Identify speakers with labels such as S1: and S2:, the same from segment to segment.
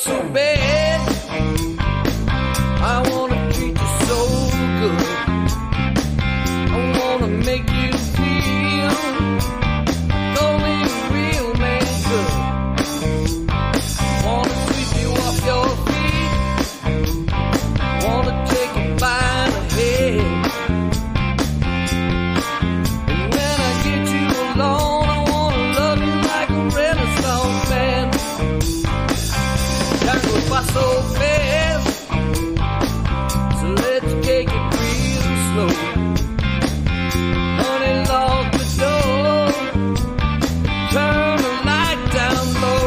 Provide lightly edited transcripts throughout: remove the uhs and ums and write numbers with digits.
S1: so bad. I wanna treat you so good. I wanna make you feel only a real man could. Wanna sweep you off your feet. Wanna take you by the head. And when I get you alone, I wanna love you like a Renaissance man. Time goes by so fast, so let's take it real slow. Honey, lock the door, turn the light down low,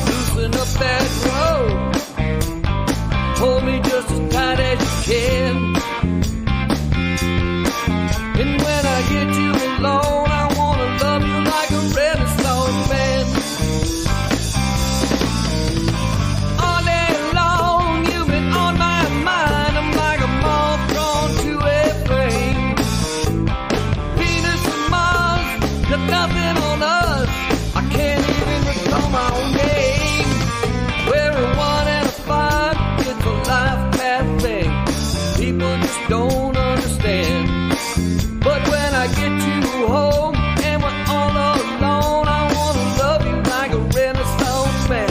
S1: loosen up that rope, hold me just as tight as you can. And when I get you alone, I wanna love you like a Renaissance man. All day long, you've been on my mind. I'm like a moth drawn to a flame. Venus and Mars, got nothing on us. I can't even recall my own name. We're a 1 and a 5, it's a life path thing. People just don't understand. But when I get you home and we're all alone, I wanna love you like a Renaissance man.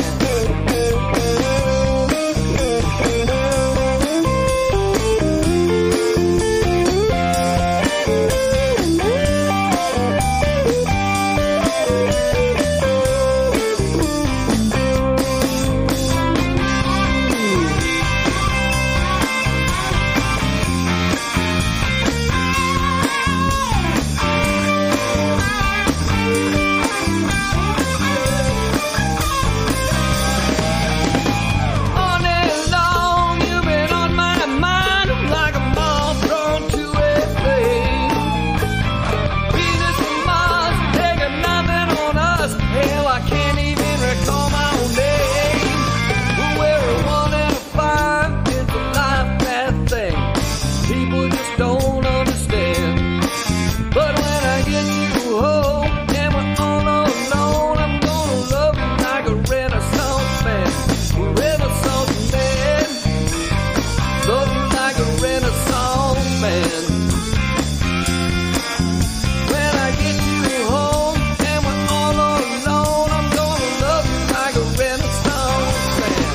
S1: All day long, you've been on my mind. I'm like a moth drawn to a flame. Venus and Mars, they got nothing on us. Hell, I can't even recall my own name. We're a 1 and a 5, it's a life path thing. People just don't understand. But when I get you home and we're all alone, I'm gonna love you like a Renaissance man. Renaissance man. Love you like a Renaissance man. When I get you home and we're all alone, I'm gonna love you like a Renaissance man.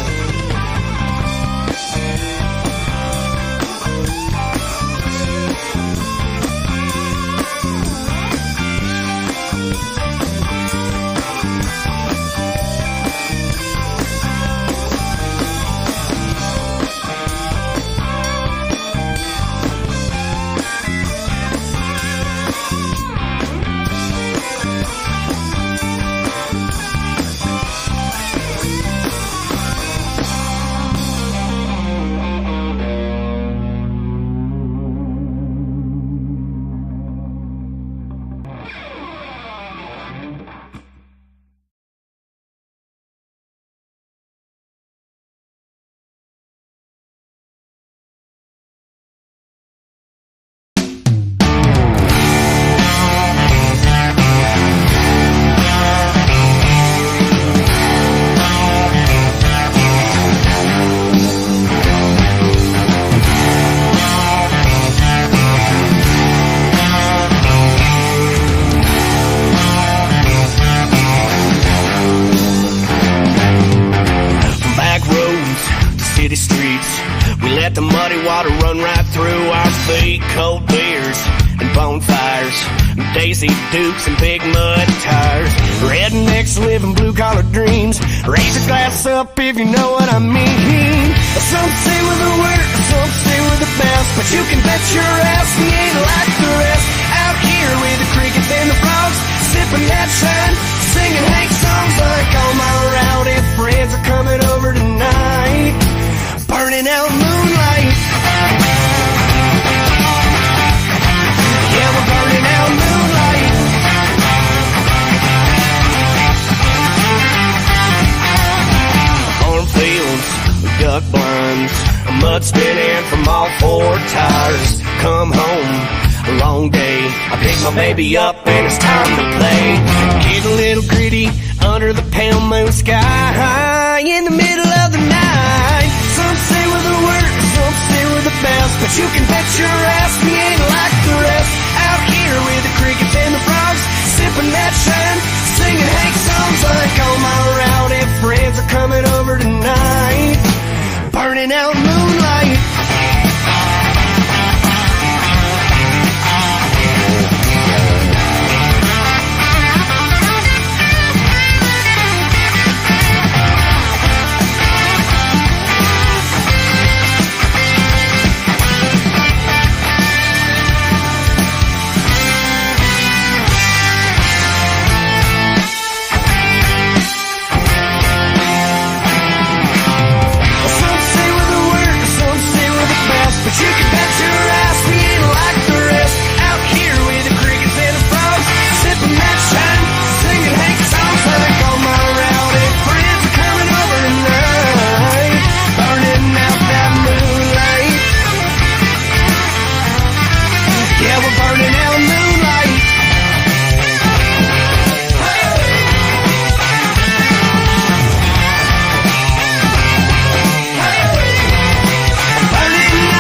S1: Back roads to city streets, we let the muddy water run right through our feet. Cold beers and bonfires, Daisy Dukes and big mud tires. Rednecks living blue-collar dreams. Raise a glass up if you know what I mean. Some say we're the worst, some say we're the best, but you can bet your ass we ain't like the rest. Out here with the crickets and the frogs, sipping that shine, singing Hank songs like all my rowdy friends are coming over tonight. Burning out moonlight. Yeah, we're burning out moonlight. Cornfields, duck blinds, mud spinning from all 4 tires. Come home, a long day. I pick my baby up and it's time to play. Get a little gritty under the pale moon sky in the middle of the night. Some say we're the worst, some say we're the best, but you can bet your ass we ain't like the rest. Out here with the crickets and the frogs, sipping that shine, singing Hank songs like all my rowdy friends are coming over tonight. Burning out moonlight. But you can bet your ass we ain't like the rest. Out here with the crickets and the frogs, sipping that shine, singing Hank songs like all my rowdy friends are coming over tonight. Burning out that moonlight. Yeah, we're burning out moonlight.
S2: At least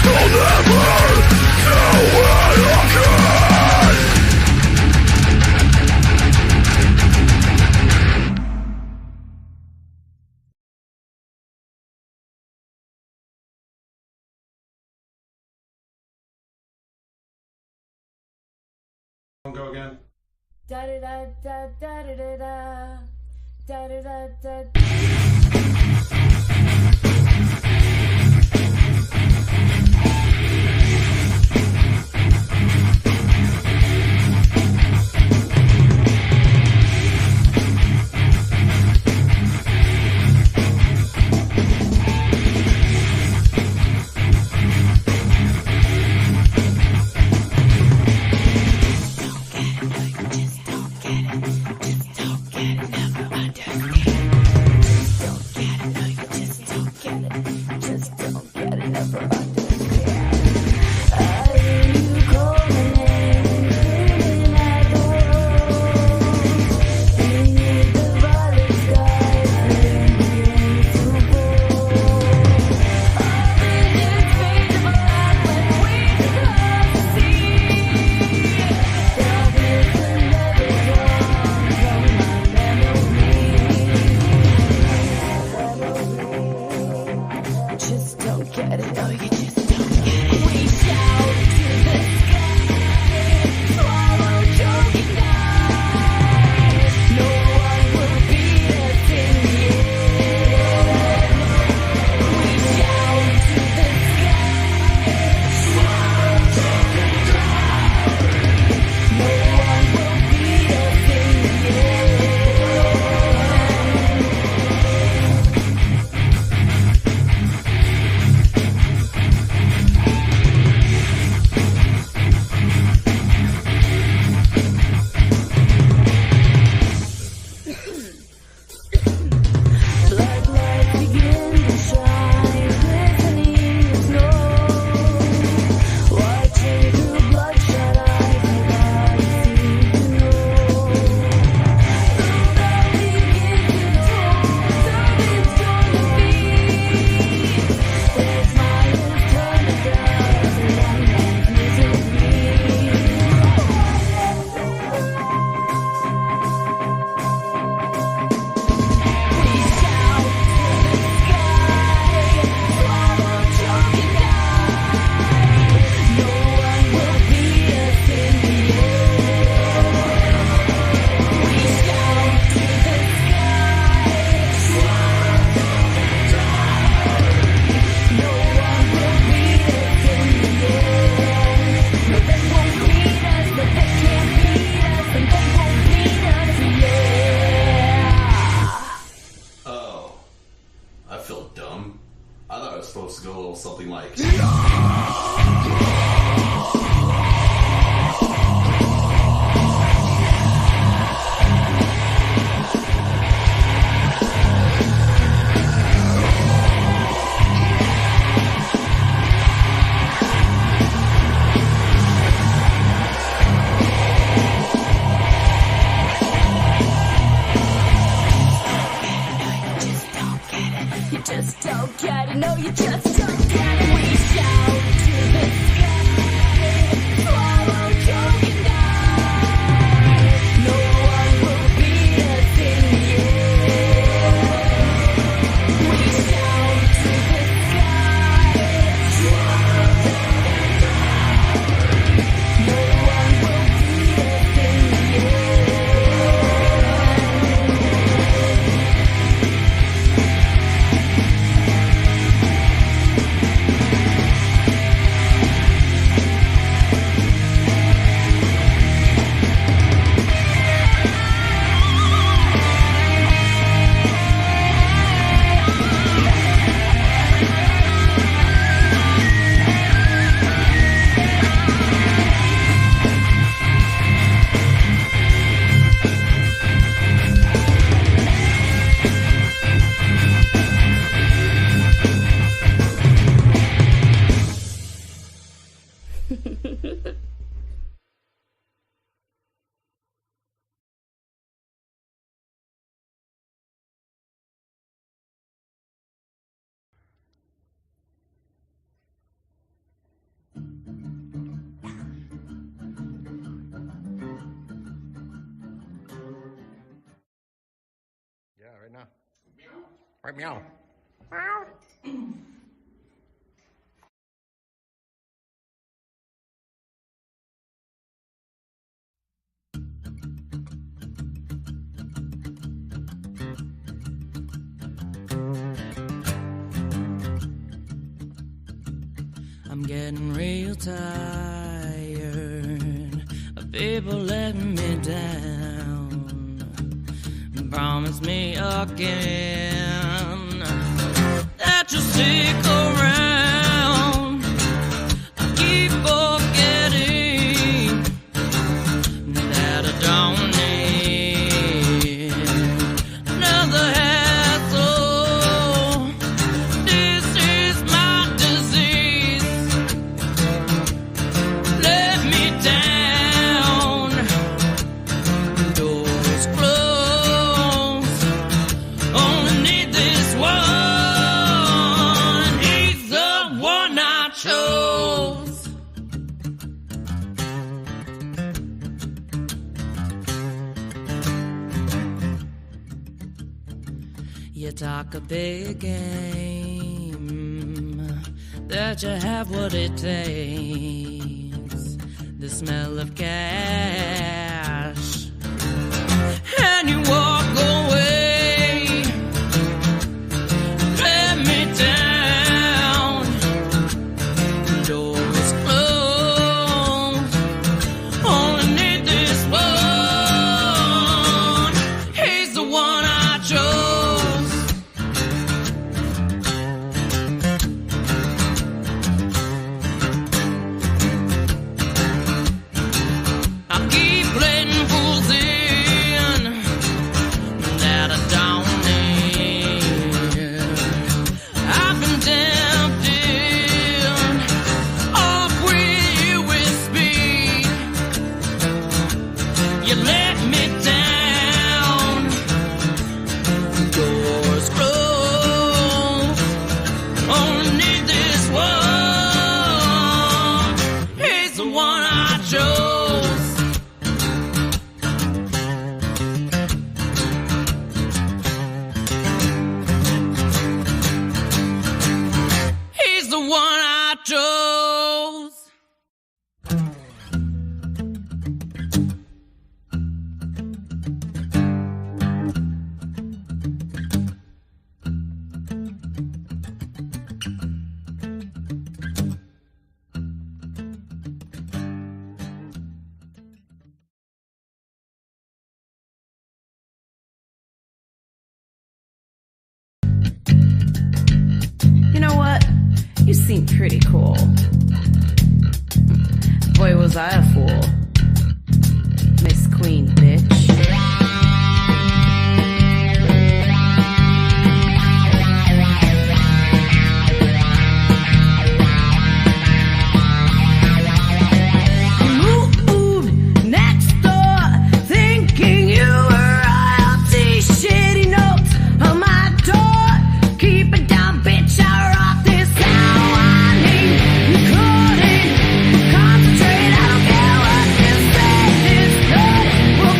S2: I'll never Go again.
S3: Da da da da da da da da da da da da.
S2: Supposed to go a little something like
S3: just don't get it, no, you just don't get it. We shout to the sky, swallow, choke and die. No one will beat us in the air. We shout to the sky, swallow, choke and die. No one will beat us in the air.
S4: Yeah, right now. Right meow. Meow.
S1: I'm getting real tired of people letting me down. Promise me again that you'll stick around. I keep forgetting that I don't need another hassle. This is my disease. Let me down. Doors closed. Only need this one. He's the one I chose. You talk a big game, that you have what it takes. The smell of cash, and you walk away. Let me down. Doors closed. Only need this one. He's the one I chose. I keep letting fools in that I don't need. I've been tempted off with you with speed. You let me down. Doors closed. Only need this one. He's the one I chose. He's the one I chose.
S5: You know what? You seem pretty cool. Boy, was I a fool. Miss Queen, bitch. Moved next door, thinking you were royalty. Shitty notes on my door. Keep it down, bitch. I rock this how I need. You couldn't concentrate. I don't care what you say. This good will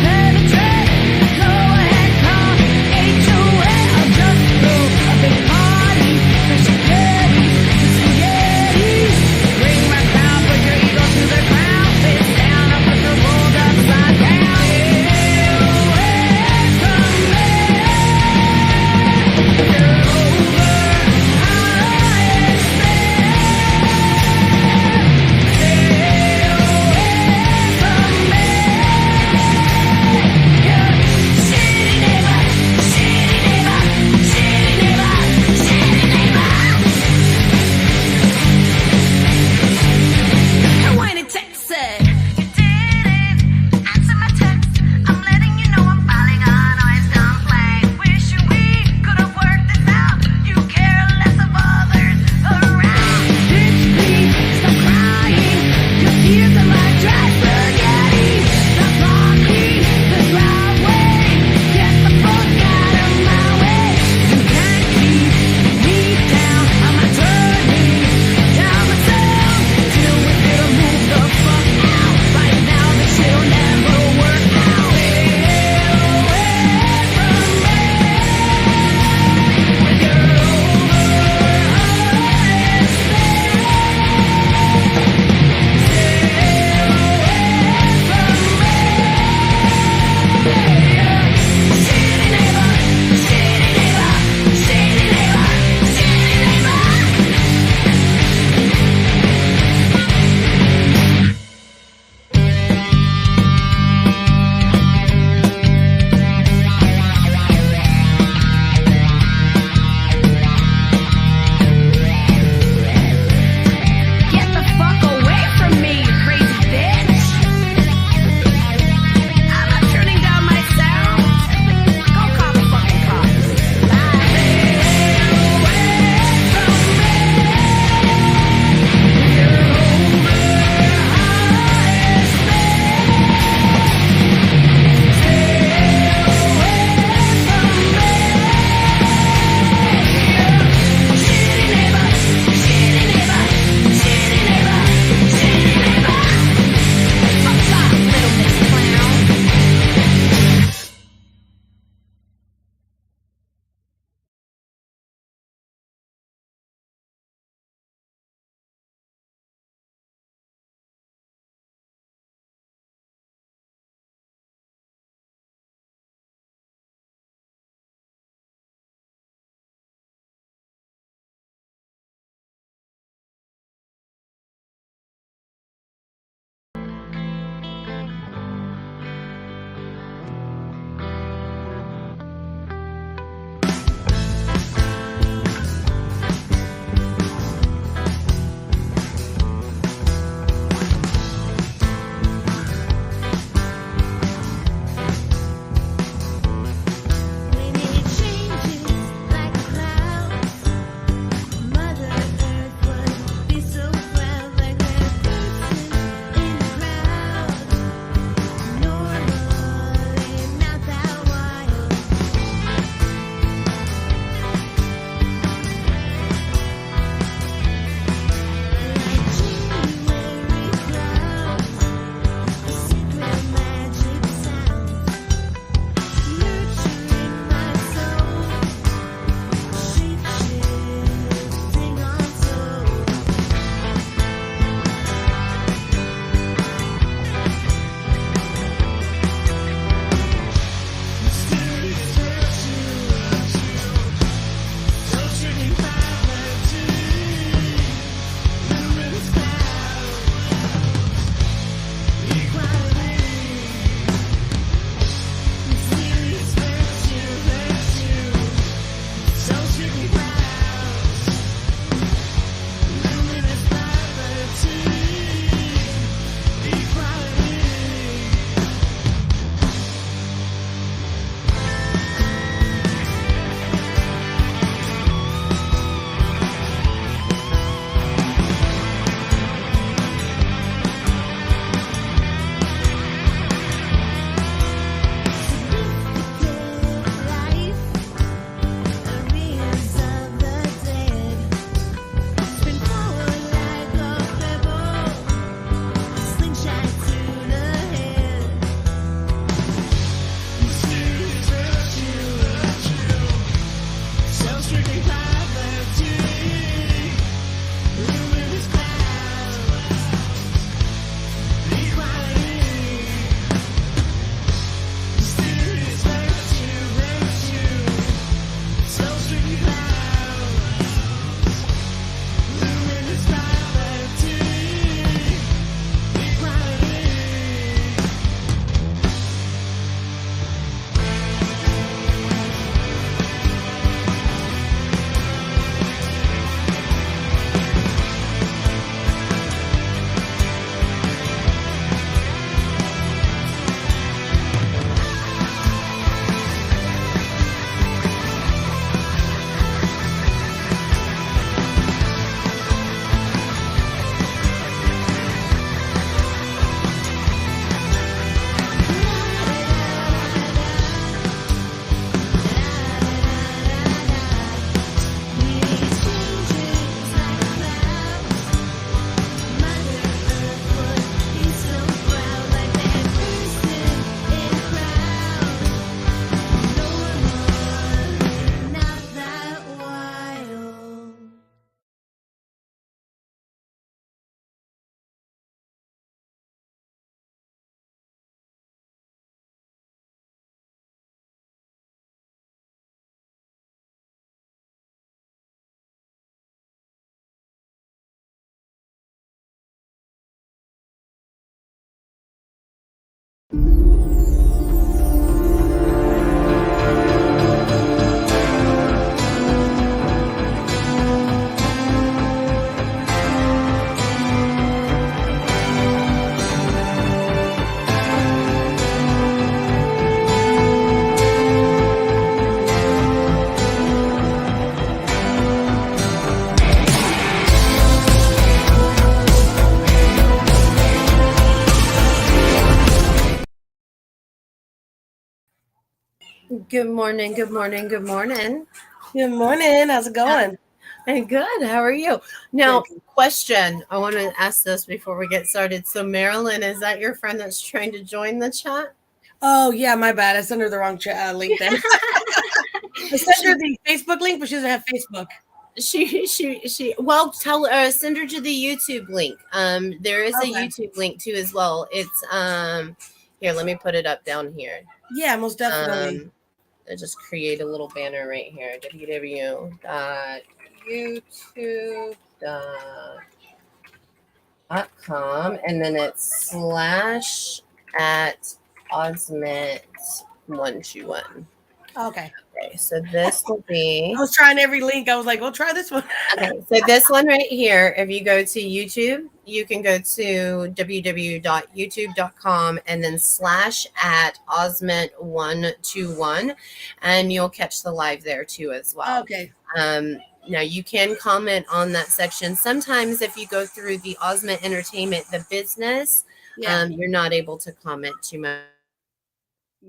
S6: Good morning, good morning, good morning.
S5: Good morning. How's it going?
S6: Hey, good. How are you? Now, question. I want to ask this before we get started. So, Marilyn, is that your friend that's trying to join the chat?
S5: Oh, yeah, my bad. I sent her the wrong link then. I sent her the Facebook link, but she doesn't have Facebook.
S6: Well, send her to the YouTube link. There is a
S5: Okay.
S6: YouTube link too as well. It's here, let me put it up down here.
S5: Yeah, most definitely.
S6: I just create a little banner right here. www.youtube.com, and then it's /at Osment's121.
S5: Okay.
S6: Okay, so this will be.
S5: I was trying every link. I was like, well, try this one.
S6: Okay, so this one right here, if you go to YouTube, you can go to www.youtube.com and then /at Osment121, and you'll catch the live there too as well.
S5: Okay.
S6: Now you can comment on that section. Sometimes if you go through the Osment Entertainment, the business, you're not able to comment too much.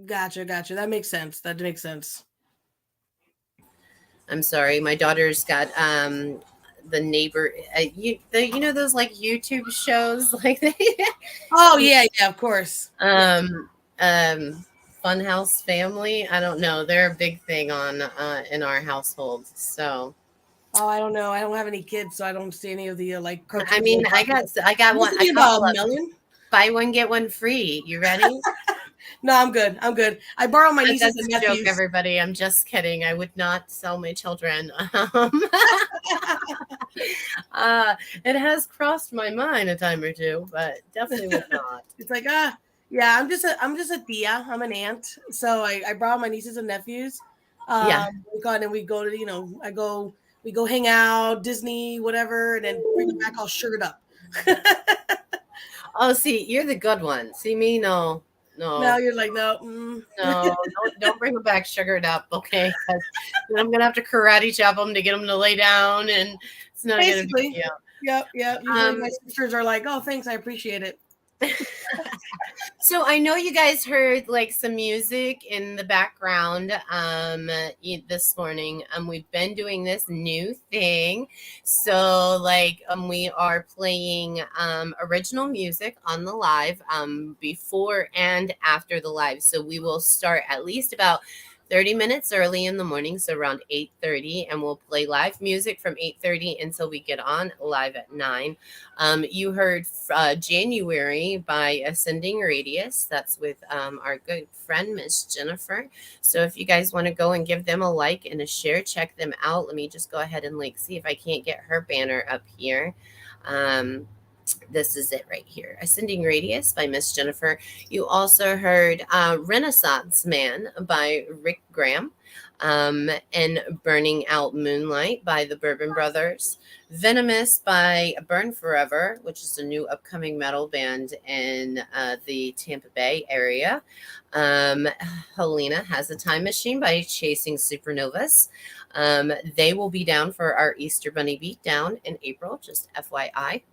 S5: Gotcha. That makes sense.
S6: I'm sorry, my daughter's got the neighbor. You know those like YouTube shows like they.
S5: Oh yeah, of course.
S6: Funhouse Family. I don't know. They're a big thing on in our household. So.
S5: Oh, I don't know. I don't have any kids, so I don't see any of the like.
S6: I mean, I got one. I
S5: got a million.
S6: Buy one get one free. You ready?
S5: No, I'm good. I borrow my nieces and
S6: That's a
S5: nephews.
S6: joke, everybody. I'm just kidding. I would not sell my children. It has crossed my mind a time or two, but definitely would not.
S5: It's like, yeah, I'm just a tia. I'm an aunt, so I borrow my nieces and nephews.
S6: Yeah.
S5: We go to we go hang out, Disney, whatever, and then bring them back all sugared up.
S6: Oh, see, you're the good one. See me, no.
S5: Now you're like, no.
S6: No, don't bring them back sugared up, okay? Because I'm gonna have to karate chop them to get them to lay down, and it's not gonna be.
S5: Yep. Usually my sisters are like, oh, thanks, I appreciate it.
S6: So I know you guys heard like some music in the background this morning. We've been doing this new thing. So like we are playing original music on the live before and after the live. So we will start at least about 30 minutes early in the morning, so around 8:30, and we'll play live music from 8:30 until we get on live at 9. You heard January by Ascending Radius. That's with our good friend, Miss Jennifer. So if you guys want to go and give them a like and a share, check them out. Let me just go ahead and see if I can't get her banner up here. This is it right here. Ascending Radius by Miss Jennifer. You also heard Renaissance Man by Rick Graham, and Burning Out Moonlight by the Bourbon Brothers. Venomous by Burn Forever, which is a new upcoming metal band in the Tampa Bay area. Helena Has a Time Machine by Chasing Supernovas. They will be down for our Easter Bunny Beatdown in April, just FYI.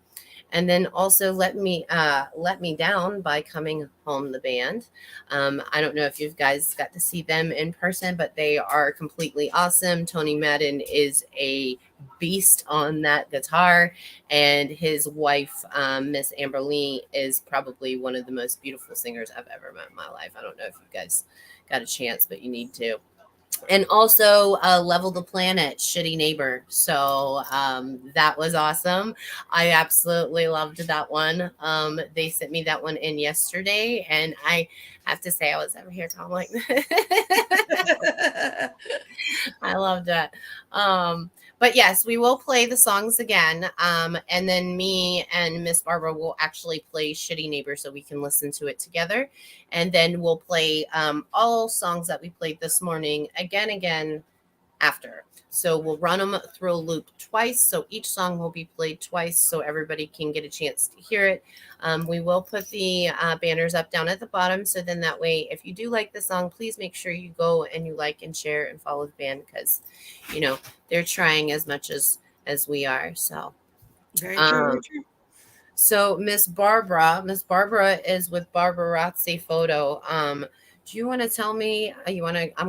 S6: And then also Let Me Down by Coming Home, the band. I don't know if you guys got to see them in person, but they are completely awesome. Tony Madden is a beast on that guitar, and his wife, Miss Amber Lee, is probably one of the most beautiful singers I've ever met in my life. I don't know if you guys got a chance, but you need to. And also Level the Planet, Shitty Neighbor. So that was awesome. I absolutely loved that one. They sent me that one in yesterday, and I have to say I was ever here, Tom. Like, I love that. But yes, we will play the songs again. And then me and Miss Barbara will actually play Shitty Neighbor so we can listen to it together. And then we'll play all songs that we played this morning again after. So we'll run them through a loop twice. So each song will be played twice so everybody can get a chance to hear it. We will put the banners up down at the bottom. So then that way, if you do like the song, please make sure you go and you like and share and follow the band because, you know, they're trying as much as we are. So
S5: Very true. Very true.
S6: so Miss Barbara is with Barbarazzi Photo. Do you want to tell me? I'm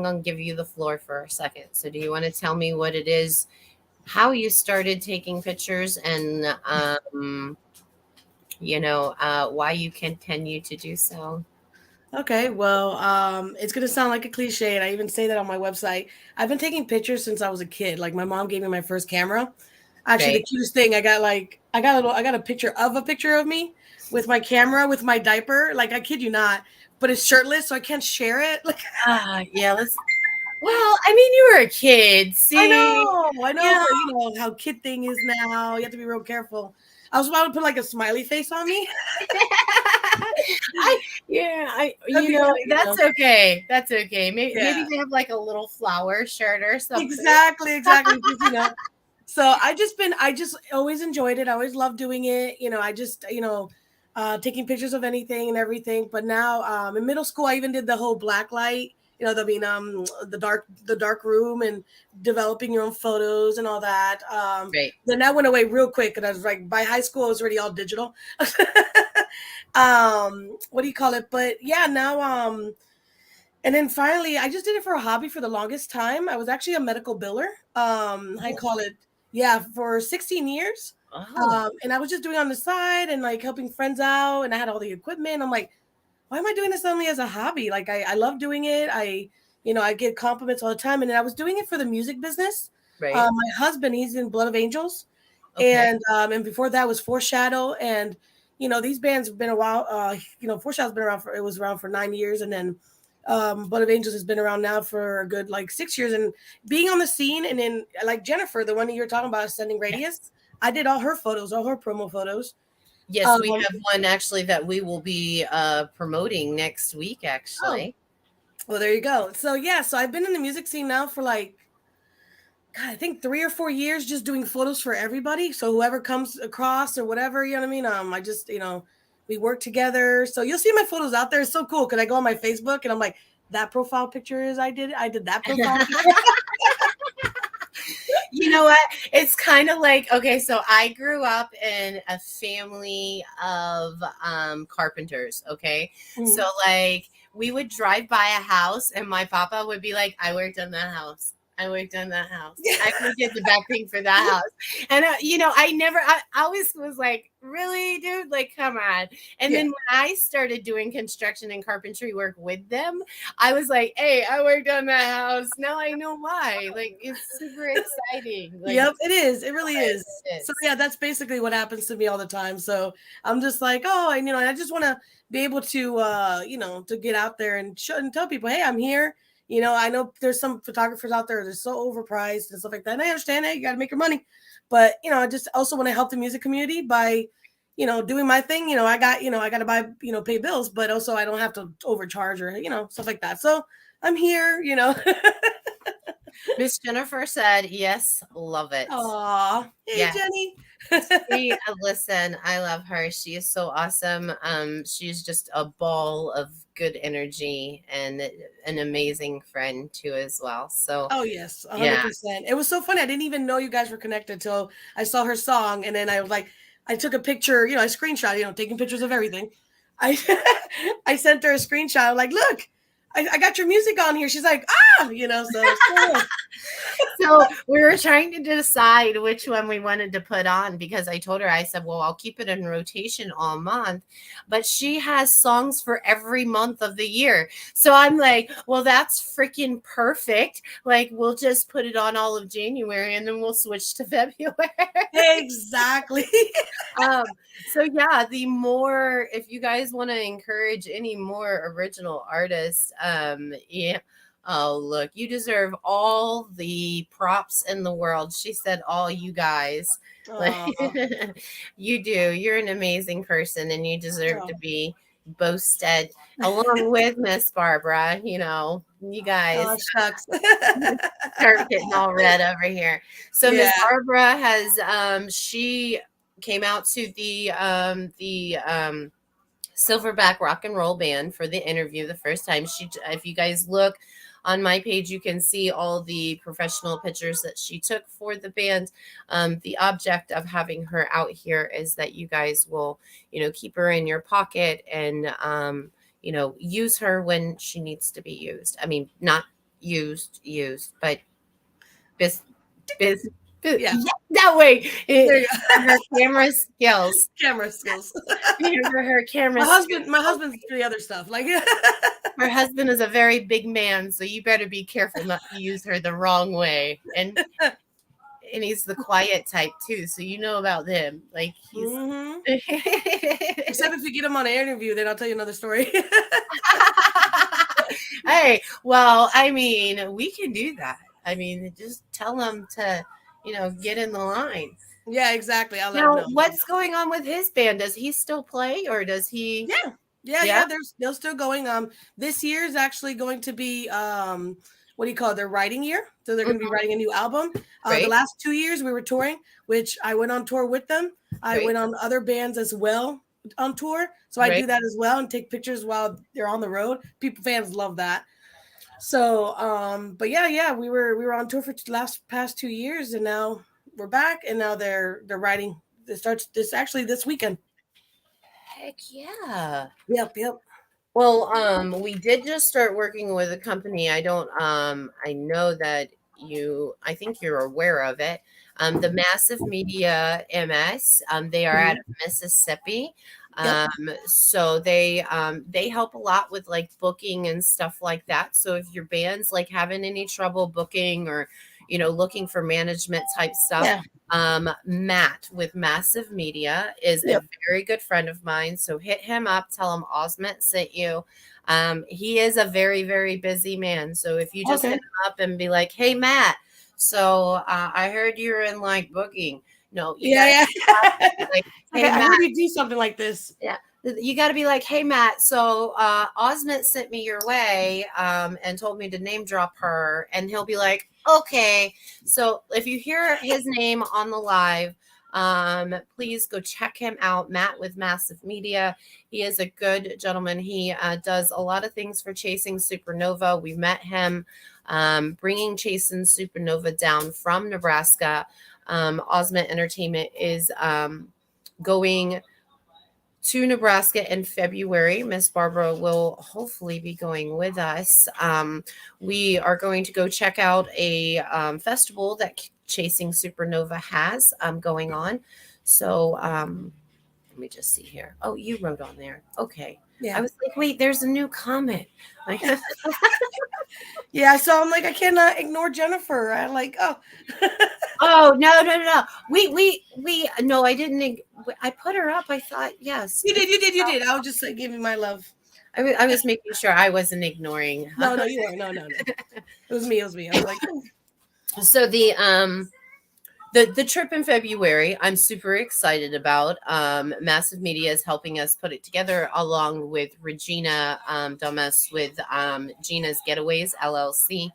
S6: going to give you the floor for a second. So, do you want to tell me what it is, how you started taking pictures, and why you continue to do so?
S5: Okay, well, it's gonna sound like a cliche, and I even say that on my website. I've been taking pictures since I was a kid. Like my mom gave me my first camera. Actually,
S6: Right.
S5: the cutest thing I got a picture of me with my camera with my diaper. Like I kid you not, but it's shirtless, so I can't share it. Like
S6: Yeah. Well, I mean, you were a kid. See,
S5: I know,
S6: Yeah.
S5: but you know how kid thing is now. You have to be real careful. I was about to put like a smiley face on me.
S6: That's okay. That's okay. Maybe
S5: Yeah.
S6: they have like a little flower shirt or something.
S5: Exactly. Just, so I just always enjoyed it. I always loved doing it. I just, taking pictures of anything and everything. But now, in middle school, I even did the whole black light, the dark room and developing your own photos and all that.
S6: Right.
S5: Then that went away real quick. And I was like, by high school, I was already all digital. What do you call it? But yeah, now, and then finally, I just did it for a hobby for the longest time. I was actually a medical biller. I call it, yeah, for 16 years.
S6: Oh.
S5: And I was just doing it on the side and like helping friends out. And I had all the equipment. I'm like, why am I doing this only as a hobby? Like I love doing it. I get compliments all the time. And then I was doing it for the music business.
S6: Right.
S5: My husband, he's in Blood of Angels.
S6: Okay.
S5: And before that was Foreshadow. And, these bands have been a while. Foreshadow's been around for 9 years. And then Blood of Angels has been around now for a good like 6 years. And being on the scene, and then like Jennifer, the one that you were talking about, Ascending Radius, I did all her photos, all her promo photos.
S6: Yes, we have one actually that we will be promoting next week, actually.
S5: Well, there you go. So yeah, so I've been in the music scene now for like, God, I think 3 or 4 years, just doing photos for everybody. So whoever comes across or whatever, you know what I mean? I just, we work together. So you'll see my photos out there. It's so cool because I go on my Facebook and I'm like, that profile picture is I did that profile picture.
S6: You know what? It's kind of like, okay, so I grew up in a family of carpenters, okay?
S5: Mhm.
S6: So like we would drive by a house and my papa would be like, I worked on that house. I worked on that house. I could get the back thing for that house. And, I always was like, really, dude? Like, come on. And then when I started doing construction and carpentry work with them, I was like, hey, I worked on that house. Now I know why. Like, it's super exciting. Like,
S5: Yep, it is. It really is.
S6: it is.
S5: So yeah, that's basically what happens to me all the time. So I'm just like, oh, and I just want to be able to, to get out there and show and tell people, hey, I'm here. I know there's some photographers out there that are so overpriced and stuff like that. And I understand that you got to make your money, but I just also want to help the music community by, doing my thing. I got to buy, pay bills, but also I don't have to overcharge or, stuff like that. So I'm here,
S6: Miss Jennifer said, yes, love it.
S5: Aw, hey,
S6: Yeah.
S5: Jenny.
S6: Listen, I love her. She is so awesome. She's just a ball of good energy and an amazing friend too as well. So
S5: Oh yes, 100%.
S6: Yeah.
S5: It was so funny. I didn't even know you guys were connected till I saw her song, and then I was like, I took a picture. I screenshot. Taking pictures of everything. I I sent her a screenshot. I'm like, look,
S7: I got your music on here. She's like, you know, so
S6: So we were trying to decide which one we wanted to put on because I told her, I said, well, I'll keep it in rotation all month. But she has songs for every month of the year. So I'm like, well, that's freaking perfect. Like, we'll just put it on all of January and then we'll switch to February.
S7: exactly.
S6: um, so yeah, the more, if you guys want to encourage any more original artists, yeah. Oh, look, you deserve all the props in the world. She said, all you guys. Like,
S7: Aw.
S6: you do. You're an amazing person and you deserve
S7: Oh.
S6: to be boasted along with Miss Barbara. You know, you guys
S7: Oh, shucks.
S6: start getting all red over here. So
S7: Yeah.
S6: Miss Barbara has she came out to the Silverback Rock and Roll Band for the interview the first time. She, if you guys look on my page, you can see all the professional pictures that she took for the band. The object of having her out here is that you guys will, you know, keep her in your pocket and, you know, use her when she needs to be used. I mean, not used, but bis, bis,
S7: Yeah.
S6: that way.
S7: There you go.
S6: Her camera skills.
S7: Camera skills.
S6: For her camera
S7: My husband's the other stuff. Like
S6: her husband is a very big man, so you better be careful not to use her the wrong way. And he's the quiet type too, so you know about him. Like he's
S7: Mhm. Except if you get him on an interview, then I'll tell you another story.
S6: Hey, well, I mean, we can do that. I mean, just tell him to, you know, get in the line.
S7: Yeah, exactly. I'll let him
S6: Now,
S7: know.
S6: what's going on with his band? Does he still play or does he?
S7: Yeah.
S6: Yeah?
S7: They're still going. This year is actually going to be what do you call it? Their writing year. So they're going to be writing a new album. The
S6: Great.
S7: last 2 years we were touring, which I went on tour with them. I
S6: Great.
S7: went on other bands as well on tour. So I
S6: Right.
S7: do that as well and take pictures while they're on the road. Fans love that. So but yeah, we were on tour for past 2 years and now we're back and now they're writing. It starts this weekend.
S6: Heck yeah.
S7: Yep.
S6: Well, we did just start working with a company. I don't I know that I think you're aware of it. The Massive Media MS, they are out of Mississippi.
S7: Yep.
S6: So they help a lot with like booking and stuff like that. So if your band's like having any trouble booking or, you know, looking for management type stuff,
S7: Yeah.
S6: Matt with Massive Media is
S7: Yep.
S6: a very good friend of mine. So hit him up, tell him Osment sent you. He is a very, very busy man. So if you just
S7: Okay.
S6: hit him up and be like, hey, Matt, so I heard you're in like booking. No, you
S7: Yeah.
S6: gotta be like, hey,
S7: Okay, I
S6: Matt.
S7: heard you do something like this.
S6: Yeah. You got to be like, hey, Matt, so Osment sent me your way and told me to name drop her. And he'll be like, okay. So if you hear his name on the live, please go check him out. Matt with Massive Media. He is a good gentleman. He does a lot of things for Chasing Supernova. We met him bringing Chasing Supernova down from Nebraska. Osment Entertainment is going to Nebraska in February. Miss Barbara will hopefully be going with us. We are going to go check out a festival that Chasing Supernova has going on. So let me just see here. Oh, you wrote on there. Okay.
S7: Yeah.
S6: I was like, wait, there's a new comment. Like,
S7: Yeah, so I'm like, I cannot ignore Jennifer. I'm like, oh.
S6: oh no. We no, I didn't. I put her up. I thought yes.
S7: You did. I was just like giving my love.
S6: I was making sure I wasn't ignoring.
S7: No, you weren't. No. It was me. I was like,
S6: So the trip in February, I'm super excited about. Massive Media is helping us put it together along with Regina Dumas with Gina's Getaways LLC.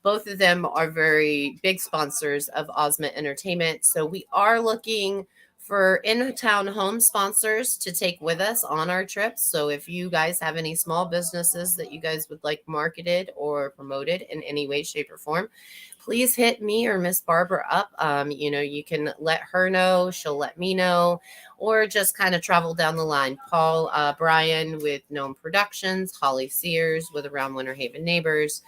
S6: Both of them are very big sponsors of Osment Entertainment. So we are looking for in-town home sponsors to take with us on our trips. So if you guys have any small businesses that you guys would like marketed or promoted in any way, shape, or form, please hit me or Miss Barbara up. You can let her know, she'll let me know, or just kind of travel down the line. Paul Bryan with Gnome Productions, Holly Sears with Around Winter Haven Neighbors.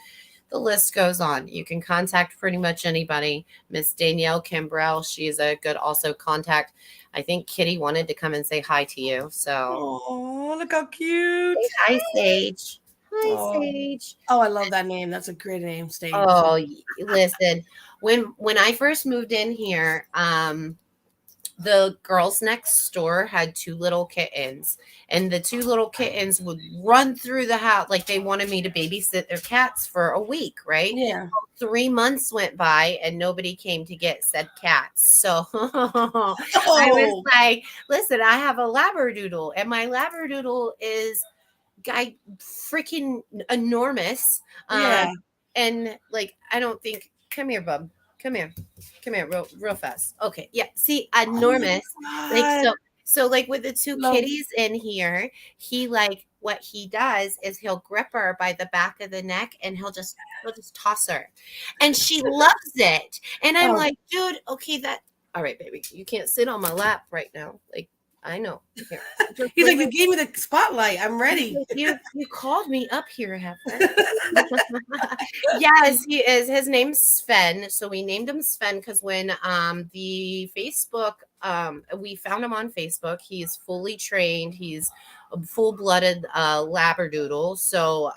S6: The list goes on. You can contact pretty much anybody. Miss Danielle Cambrell, she's a good also contact. I think Kitty wanted to come and say hi to you. So
S7: Oh, look how cute.
S6: say hi, Sage. Hi,
S7: Oh.
S6: Sage.
S7: Oh, I love that name. That's a great name, Stage.
S6: Oh, listen. When I first moved in here, the girls next door had two little kittens, and the two little kittens would run through the house like they wanted me to babysit their cats for a week, right?
S7: Yeah.
S6: 3 months went by and nobody came to get said cats. So I was
S7: Oh,
S6: like, listen, I have a labradoodle, and my labradoodle is guy freaking enormous.
S7: yeah.
S6: And like I don't think, come here, bub. Come here. Come here real fast. Okay. Yeah. See, enormous.
S7: Oh
S6: Like
S7: my God.
S6: so like with the two
S7: Love-
S6: kitties in here, he like what he does is he'll grip her by the back of the neck and he'll just toss her. And she loves it. And I'm
S7: Oh.
S6: like, dude, okay, that all right, baby. You can't sit on my lap right now. Like I know. Here. Just
S7: He's like,
S6: bring
S7: you gave me the spotlight. I'm ready.
S6: you called me up here, Heifer. Yes, he is. His name's Sven. So we named him Sven because when the Facebook we found him on Facebook. He's fully trained. He's a full-blooded labradoodle. So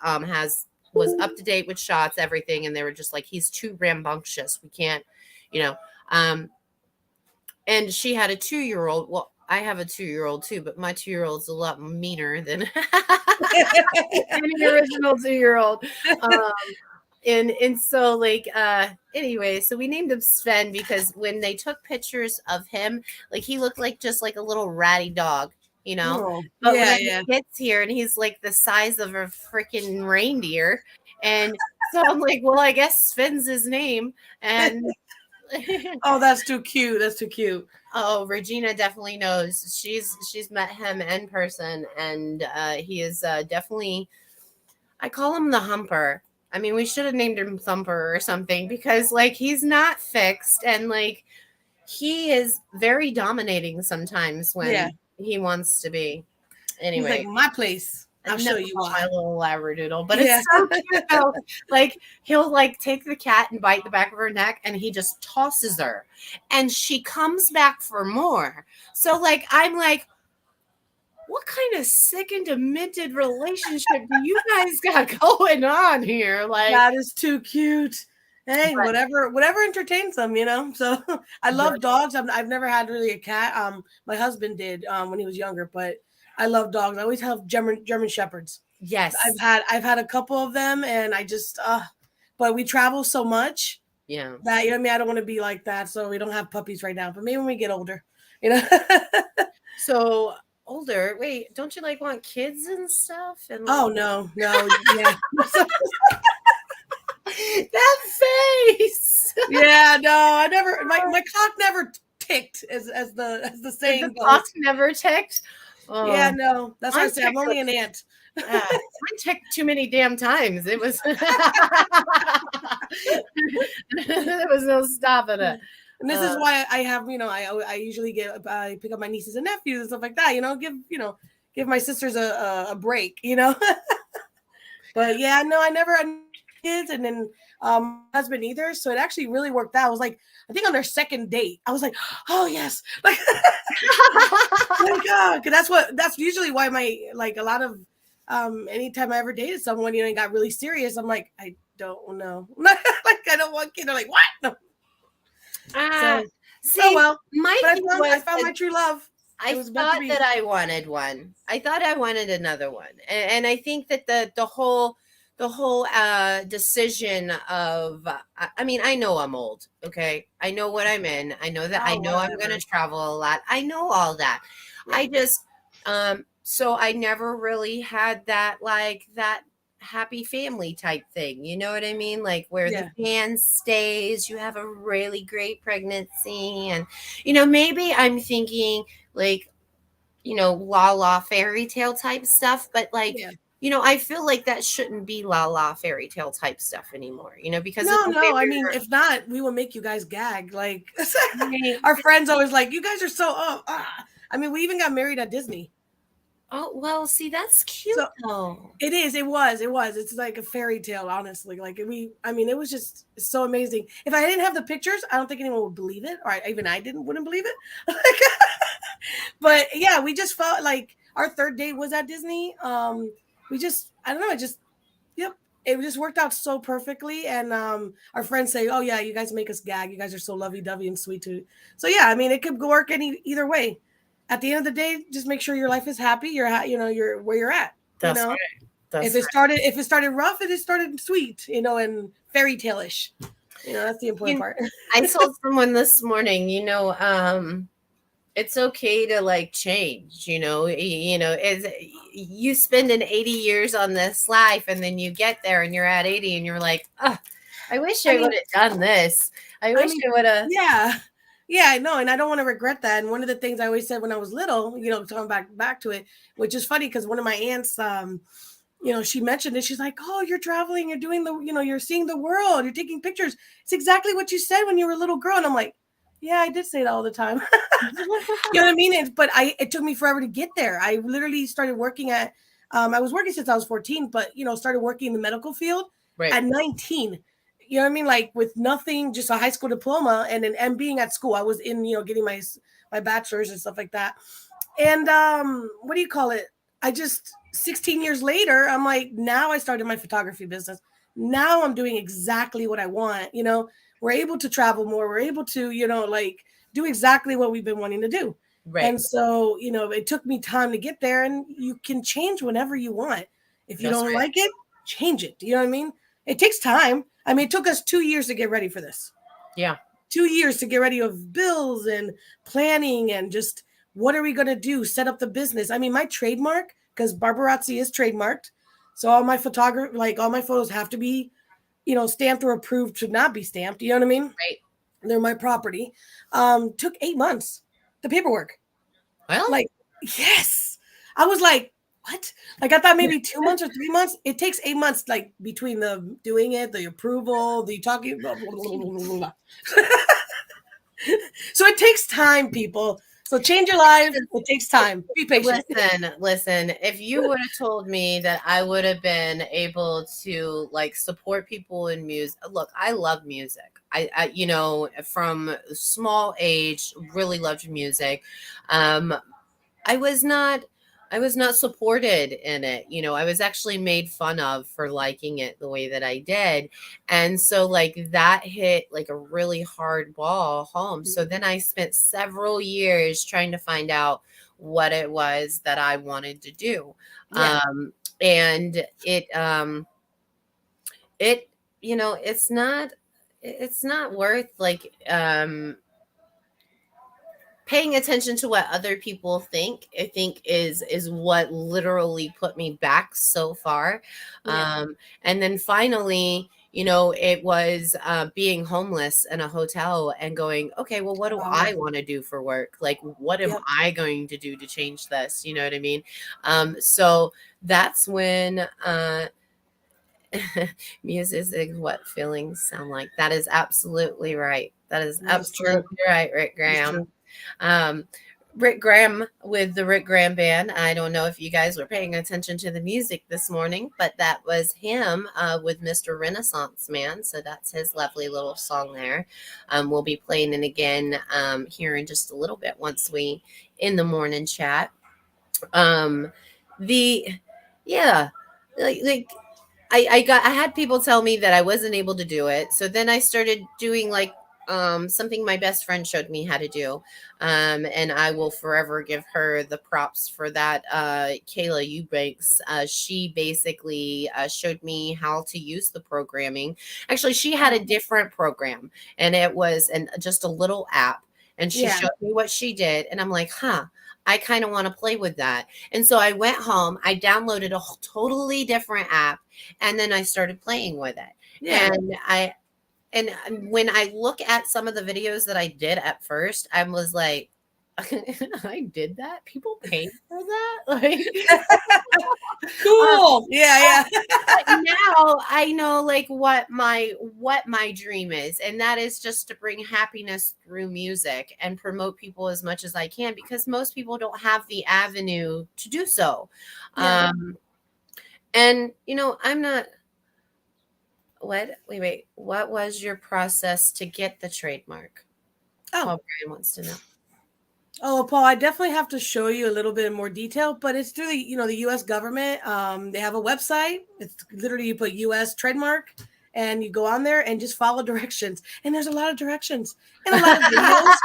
S6: was up to date with shots, everything, and they were just like, he's too rambunctious. We can't, you know. And she had a 2-year-old. Well, I have a 2-year-old too, but my 2-year-old's a lot meaner than any original 2-year-old. And so like anyway, so we named him Sven because when they took pictures of him, like he looked like just like a little ratty dog, you know.
S7: Oh,
S6: But
S7: yeah,
S6: when he gets here and he's like the size of a freaking reindeer, and so I'm like, well, I guess Sven's his name, and
S7: Oh, that's too cute. That's too cute.
S6: oh, Regina definitely knows. She's met him in person, and he is definitely. I call him the Humper. I mean, we should have named him Thumper or something because, like, he's not fixed, and like, he is very dominating sometimes when he wants to be. Anyway,
S7: He's like, my place. I'll show you
S6: my
S7: why.
S6: little labradoodle, but
S7: Yeah.
S6: it's so cute though. Like he'll like take the cat and bite the back of her neck, and he just tosses her, and she comes back for more. So like I'm like, what kind of sick and demented relationship do you guys got going on here? Like
S7: That is too cute. Hey,
S6: But-
S7: whatever entertains them, you know. So I love dogs. I've never had really a cat. My husband did when he was younger, but I love dogs. I always have German shepherds.
S6: yes,
S7: I've had a couple of them, and I just but we travel so much
S6: yeah.
S7: that, you know what I mean, I don't want to be like that. So we don't have puppies right now, but maybe when we get older, you know.
S6: So older. Wait, don't you like want kids and stuff? And like,
S7: Oh no, yeah.
S6: that face.
S7: Yeah, no, I never. My cock never ticked, as the
S6: The
S7: saying
S6: clock
S7: goes.
S6: never ticked. Oh.
S7: Yeah, no, that's why I
S6: Mine
S7: say I'm
S6: ticked
S7: only an ant.
S6: Mine ticked too many damn times. It was there was no stopping it.
S7: And this is why I have, you know, I usually I pick up my nieces and nephews and stuff like that. You know, give my sisters a break. You know. But yeah, no, I never had kids, and then husband either. So it actually really worked out. I was like, I think on their second date, I was like, oh yes, like, thank God, because that's usually why like a lot of anytime I ever dated someone, you know, and got really serious, I'm like, I don't know, like I don't want kids. They're like, what? No.
S6: See,
S7: Oh well,
S6: my
S7: but
S6: thing
S7: I
S6: was
S7: found
S6: that
S7: my true love.
S6: I
S7: It was meant to
S6: thought
S7: be.
S6: that I wanted one. I thought I wanted another one, and I think that the whole decision of I mean, I know I'm old. Okay, I know what I'm in. I know that I
S7: Oh,
S6: know I'm going
S7: whatever.
S6: to travel a lot. I know all that. I just so I never really had that like that happy family type thing. You know what I mean? Like where
S7: Yeah.
S6: the man stays, you have a really great pregnancy, and you know maybe I'm thinking like, you know, la la fairy tale type stuff, but like
S7: Yeah.
S6: I feel like that shouldn't be la la fairy tale type stuff anymore, because of
S7: No,
S6: the way
S7: no. I mean,
S6: we're
S7: if not, we will make you guys gag. Like
S6: right.
S7: our friends always like, you guys are so. I mean, we even got married at Disney.
S6: Oh, well, see, that's cute
S7: So
S6: though.
S7: it is. It was. It was. It's like a fairy tale, honestly. Like I mean, it was just so amazing. If I didn't have the pictures, I don't think anyone would believe it, or even I wouldn't believe it. But yeah, we just felt like our third date was at Disney. We just, I don't know, it just, yep, it just worked out so perfectly. And our friends say, "Oh yeah, you guys make us gag. You guys are so lovey dovey and sweet too." So yeah, I mean, it could work either way. At the end of the day, just make sure your life is happy. You're where you're at. You
S6: That's
S7: know,
S6: right. That's right.
S7: if it started rough, it started sweet. And fairy tale-ish. That's the important
S6: You,
S7: part.
S6: I told someone this morning, it's okay to like change, is you spend an 80 years on this life and then you get there and you're at 80 and you're like, oh, I wish
S7: I
S6: I
S7: mean,
S6: would have done this. I
S7: I
S6: wish
S7: mean,
S6: I would have.
S7: yeah. Yeah, I know, and I don't want to regret that. And one of the things I always said when I was little, talking back to it, which is funny because one of my aunts, she mentioned it. She's like, "Oh, you're traveling, you're doing you're seeing the world, you're taking pictures. It's exactly what you said when you were a little girl." And I'm like, "Yeah, I did say that all the time." You know what I mean? It took me forever to get there. I literally started working I was working since I was 14, but started working in the medical field
S6: Right.
S7: at 19. You know what I mean? Like with nothing, just a high school diploma and being at school. I was in, getting my bachelor's and stuff like that. And what do you call it? I just 16 years later, I'm like, now I started my photography business. Now I'm doing exactly what I want. We're able to travel more. We're able to, like do exactly what we've been wanting to do.
S6: Right.
S7: And so, it took me time to get there, and you can change whenever you want. If you
S6: That's
S7: don't
S6: right.
S7: like it, change it. You know what I mean? It takes time. I mean, it took us 2 years to get ready for this.
S6: Yeah.
S7: 2 years to get ready of bills and planning and just what are we going to do? Set up the business. I mean, my trademark, because Barbarazzi is trademarked. So all my all my photos have to be, stamped or approved to not be stamped. You know what I mean?
S6: Right.
S7: They're my property. Took 8 months, the paperwork.
S6: Well,
S7: Like, yes. I was like, what? Like I thought maybe 2 months or 3 months. It takes 8 months, like between the doing it, the approval, the talking, blah, blah, blah, blah, blah. So it takes time, people. So change your life. It takes time. Be patient.
S6: listen, if you would have told me that I would have been able to like support people in music. Look, I love music. From small age, really loved music. Um, I was not I was not supported in it. I was actually made fun of for liking it the way that I did. And so like that hit like a really hard ball home. So then I spent several years trying to find out what it was that I wanted to do.
S7: Yeah.
S6: And it it's not worth like paying attention to what other people think. I think is what literally put me back so far.
S7: Yeah.
S6: And then finally, it was being homeless in a hotel and going, okay, well, what do
S7: Wow.
S6: I want to do for work? Like, what am
S7: Yep.
S6: I going to do to change this? You know what I mean? So that's when music is what feelings sound like. That is absolutely right. That is
S7: That's true.
S6: absolutely right, Rick
S7: That's
S6: Graham.
S7: true.
S6: Um, Rick Graham with the Rick Graham Band. I don't know if you guys were paying attention to the music this morning, but that was him with Mr. Renaissance Man. So that's his lovely little song there. We'll be playing it again here in just a little bit once we in the morning chat. The yeah, like I had people tell me that I wasn't able to do it. So then I started doing like something my best friend showed me how to do. And I will forever give her the props for that. Kayla Eubanks, she basically showed me how to use the programming. Actually, she had a different program and it was just a little app. And she
S7: Yeah.
S6: showed me what she did. And I'm like, I kind of want to play with that. And so I went home, I downloaded a totally different app, and then I started playing with it.
S7: Yeah.
S6: And when I look at some of the videos that I did at first, I was like, I did that. People paid for that. Like,
S7: Cool. Yeah, yeah.
S6: but now I know like what my dream is, and that is just to bring happiness through music and promote people as much as I can, because most people don't have the avenue to do so.
S7: Yeah.
S6: And I'm not. What? Wait. What was your process to get the trademark?
S7: Oh.
S6: Paul Brian wants to know.
S7: Oh, Paul, I definitely have to show you a little bit in more detail, but it's through the U.S. government. They have a website. It's literally you put U.S. trademark, and you go on there and just follow directions. And there's a lot of directions and a lot of videos.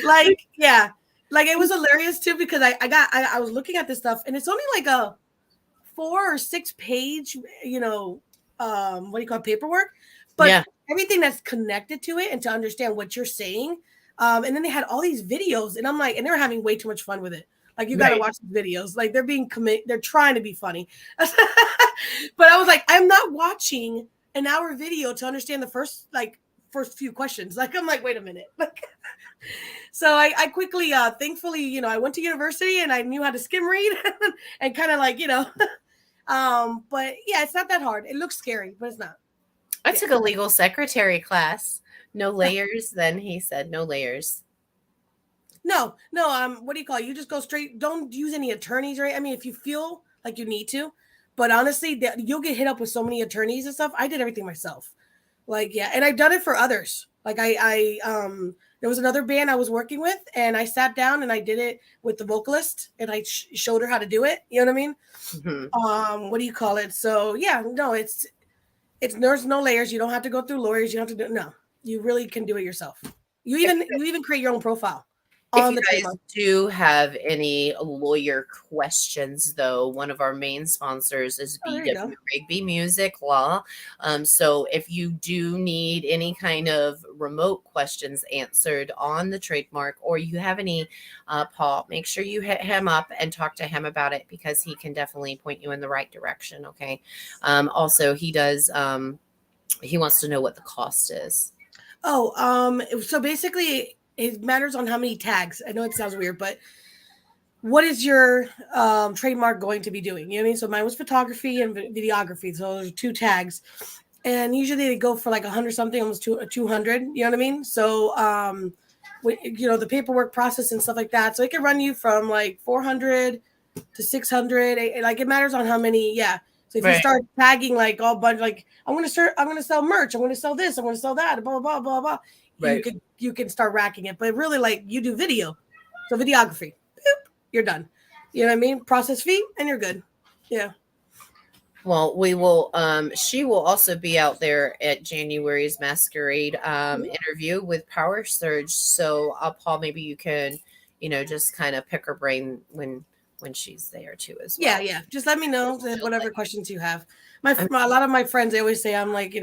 S7: Like, yeah, like it was hilarious too because I was looking at this stuff, and it's only like a 4 or 6 page, what do you call it, paperwork, but
S6: Yeah.
S7: everything that's connected to it and to understand what you're saying. And then they had all these videos, and I'm like, and they're having way too much fun with it. Like, you got to
S6: Right.
S7: watch the videos. Like, they're trying to be funny. But I was like, I'm not watching an hour video to understand the first few questions. Like, I'm like, wait a minute. Like, so I quickly, thankfully, I went to university and I knew how to skim read and kind of like, but yeah, it's not that hard. It looks scary, but it's not.
S6: I took a legal secretary class. No layers. Then he said no layers.
S7: No. What do you call it? You just go straight. Don't use any attorneys, right? I mean, if you feel like you need to, but honestly, you'll get hit up with so many attorneys and stuff. I did everything myself. Like, yeah, and I've done it for others. Like, there was another band I was working with, and I sat down and I did it with the vocalist, and I showed her how to do it. You know what I mean?
S6: Mhm.
S7: What do you call it? So yeah, no, it's there's no layers. You don't have to go through lawyers. You don't have to do no. You really can do it yourself. You even create your own profile
S6: If
S7: on
S6: you
S7: the
S6: guys
S7: trademark.
S6: do have any lawyer questions, though, one of our main sponsors is
S7: Oh, there you
S6: BW
S7: go.
S6: Rigby Music Law. So if you do need any kind of remote questions answered on the trademark, or you have any, Paul, make sure you hit him up and talk to him about it, because he can definitely point you in the right direction. Okay. Also, he does. He wants to know what the cost is.
S7: Oh, so basically it matters on how many tags. I know it sounds weird, but what is your trademark going to be doing? You know what I mean? So mine was photography and videography. So there's 2 tags. And usually they go for like 100 something, almost 200. You know what I mean? So, the paperwork process and stuff like that. So it can run you from like 400 to 600. Like, it matters on how many. Yeah. So if you
S6: Right.
S7: start tagging like all bunch, like I'm going to sell merch. I'm going to sell this. I'm going to sell that. Blah, blah, blah, blah.
S6: Right.
S7: You can start racking it, but really, like, you do video. So videography, boop, you're done. You know what I mean? Process fee and you're good. Yeah.
S6: Well, we will. She will also be out there at January's Masquerade interview with Power Surge. So, Paul, maybe you can, just kind of pick her brain when she's there too as well.
S7: Yeah. Just let me know whatever questions you have. A lot of my friends, they always say I'm like,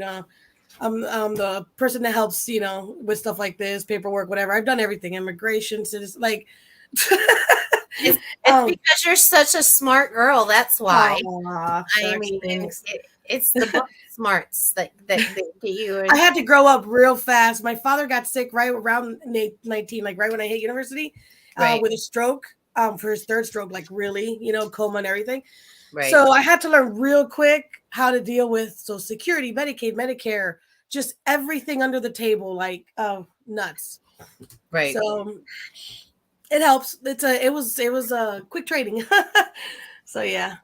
S7: I'm the person that helps, with stuff like this, paperwork, whatever. I've done everything, immigration, citizen, like.
S6: It's because you're such a smart girl. That's why.
S7: Aw,
S6: I
S7: shucks,
S6: mean,
S7: thanks.
S6: it's the book smarts that get you.
S7: I had to grow up real fast. My father got sick right around 19, like right when I hit university,
S6: Right.
S7: with a stroke, for his 3rd stroke, like really, coma and everything.
S6: Right.
S7: So I had to learn real quick how to deal with Social Security, Medicaid, Medicare, just everything under the table, like nuts.
S6: Right.
S7: So it helps. It was a quick training. So yeah.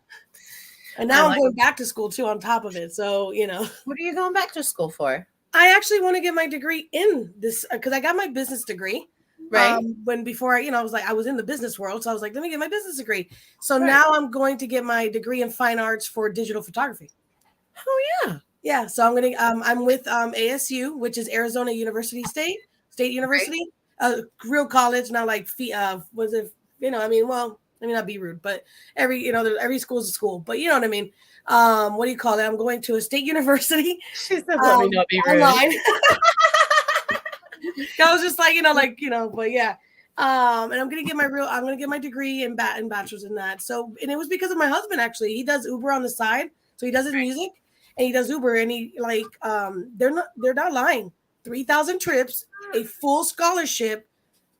S7: And now I'm going back to school too on top of it. So,
S6: What are you going back to school for?
S7: I actually want to get my degree in this because I got my business degree.
S6: Right.
S7: Before I was like, I was in the business world. So I was like, let me get my business degree. So
S6: Right.
S7: now I'm going to get my degree in fine arts for digital photography.
S6: Oh yeah.
S7: Yeah. So I'm with ASU, which is Arizona State University, real college, not like was it, well, let me not be rude, but every school is a school, but you know what I mean? What do you call it? I'm going to a state university.
S6: She said, "Let me not be rude."
S7: Online. I was just like, but yeah. And I'm gonna get my degree in bachelor's in that. So, and it was because of my husband, actually. He does Uber on the side. So he does his music and he does Uber, and he they're not lying. 3,000 trips a full scholarship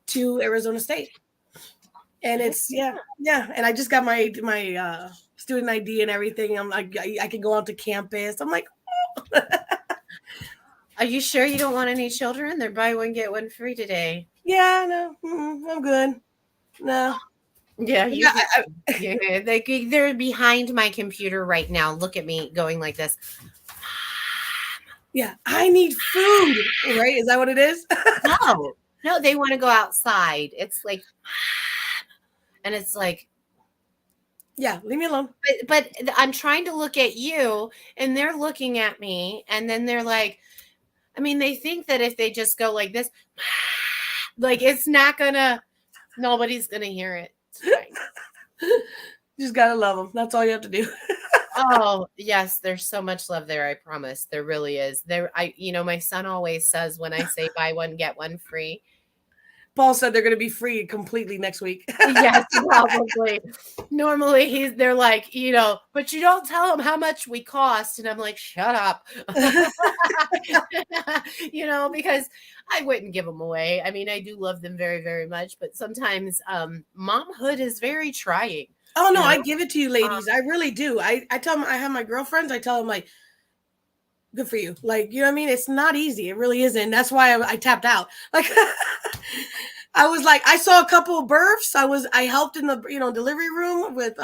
S7: to Arizona State. And it's yeah. And I just got my student ID and everything. I'm like, I can go out to campus. I'm like,
S6: Are you sure you don't want any children? They're buy one get one free today.
S7: yeah, no, I'm good. No,
S6: Yeah,
S7: yeah,
S6: yeah, they're behind my computer right now. Look at me going like this.
S7: yeah, I need food. Right? Is that what it is?
S6: No, they want to go outside. It's like, and it's like,
S7: Yeah, leave me alone.
S6: but I'm trying to look at you, and they're looking at me, and then they're like, I mean, they think that if they just go like this, like it's not gonna, nobody's gonna hear it. It's fine.
S7: You just gotta love them. That's all you have to do.
S6: Oh, yes, there's so much love there, I promise. There really is. My son always says when I say buy one get one free.
S7: Paul said they're gonna be free completely next week.
S6: Yes, probably. Normally they're like, but you don't tell them how much we cost, and I'm like, shut up. Because I wouldn't give them away. I mean, I do love them very, very much, but sometimes momhood is very trying.
S7: Oh no, I give it to you, ladies. I really do. I tell them I have my girlfriends. I tell them like, good for you. Like, you know what I mean? It's not easy. It really isn't. That's why I tapped out. Like, I was like, I saw a couple of births. I helped in the delivery room with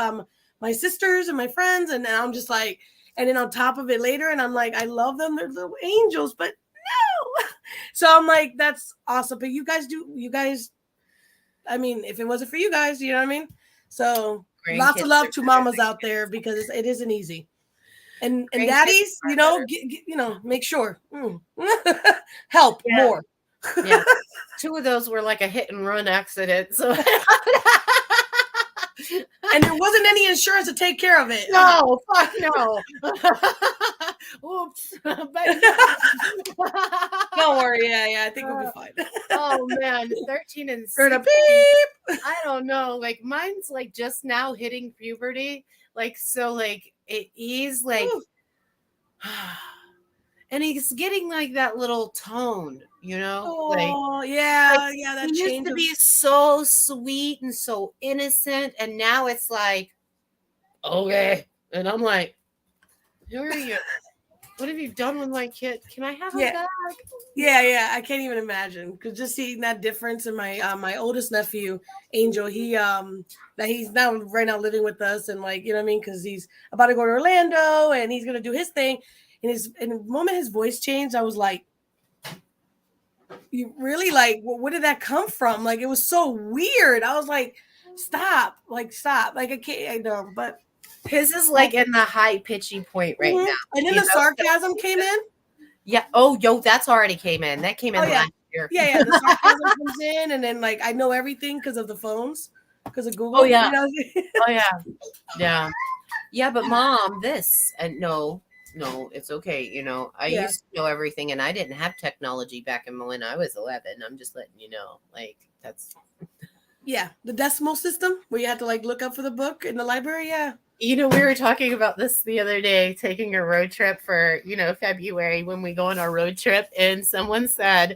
S7: my sisters and my friends, and then I'm just like, and then on top of it later, and I'm like, I love them. They're little angels, but no. So I'm like, that's awesome. But you guys. I mean, if it wasn't for you guys, you know what I mean? So. Lots of love to mamas out there because it isn't easy, and daddies, make sure help more.
S6: Yeah, 2 of those were like a hit and run accident, so
S7: and there wasn't any insurance to take care of it.
S6: No, fuck no. Oops.
S7: Don't worry. Yeah, I think we'll be fine.
S6: Oh man, 13 and 16.
S7: Beep.
S6: I don't know. Like mine's like just now hitting puberty. Like so, like he's like, and he's getting like that little tone,
S7: Oh,
S6: like
S7: yeah, that
S6: he used to be so sweet and so innocent, and now it's like, okay, and I'm like, who are you? What have you done with my kid? Can I have him back?
S7: Yeah. I can't even imagine because just seeing that difference in my oldest nephew, Angel, that he's right now living with us, and like, you know what I mean? Because he's about to go to Orlando and he's gonna do his thing. And the moment his voice changed, I was like, you really like, where did that come from? Like, it was so weird. I was like, stop. Like, I can't, I know, but.
S6: His is like in the high pitchy point right now.
S7: And then the sarcasm came in.
S6: Yeah. Oh, that's already came in. That came in last year.
S7: Yeah. The sarcasm comes in, and then like I know everything because of the phones, because of Google.
S6: Oh yeah. Oh yeah. Yeah. Yeah, but mom, this and no, it's okay. I used to know everything, and I didn't have technology back when I was 11. I'm just letting you know, like that's.
S7: Yeah, the decimal system where you had to like look up for the book in the library. Yeah.
S6: We were talking about this the other day, taking a road trip for, February when we go on our road trip. And someone said,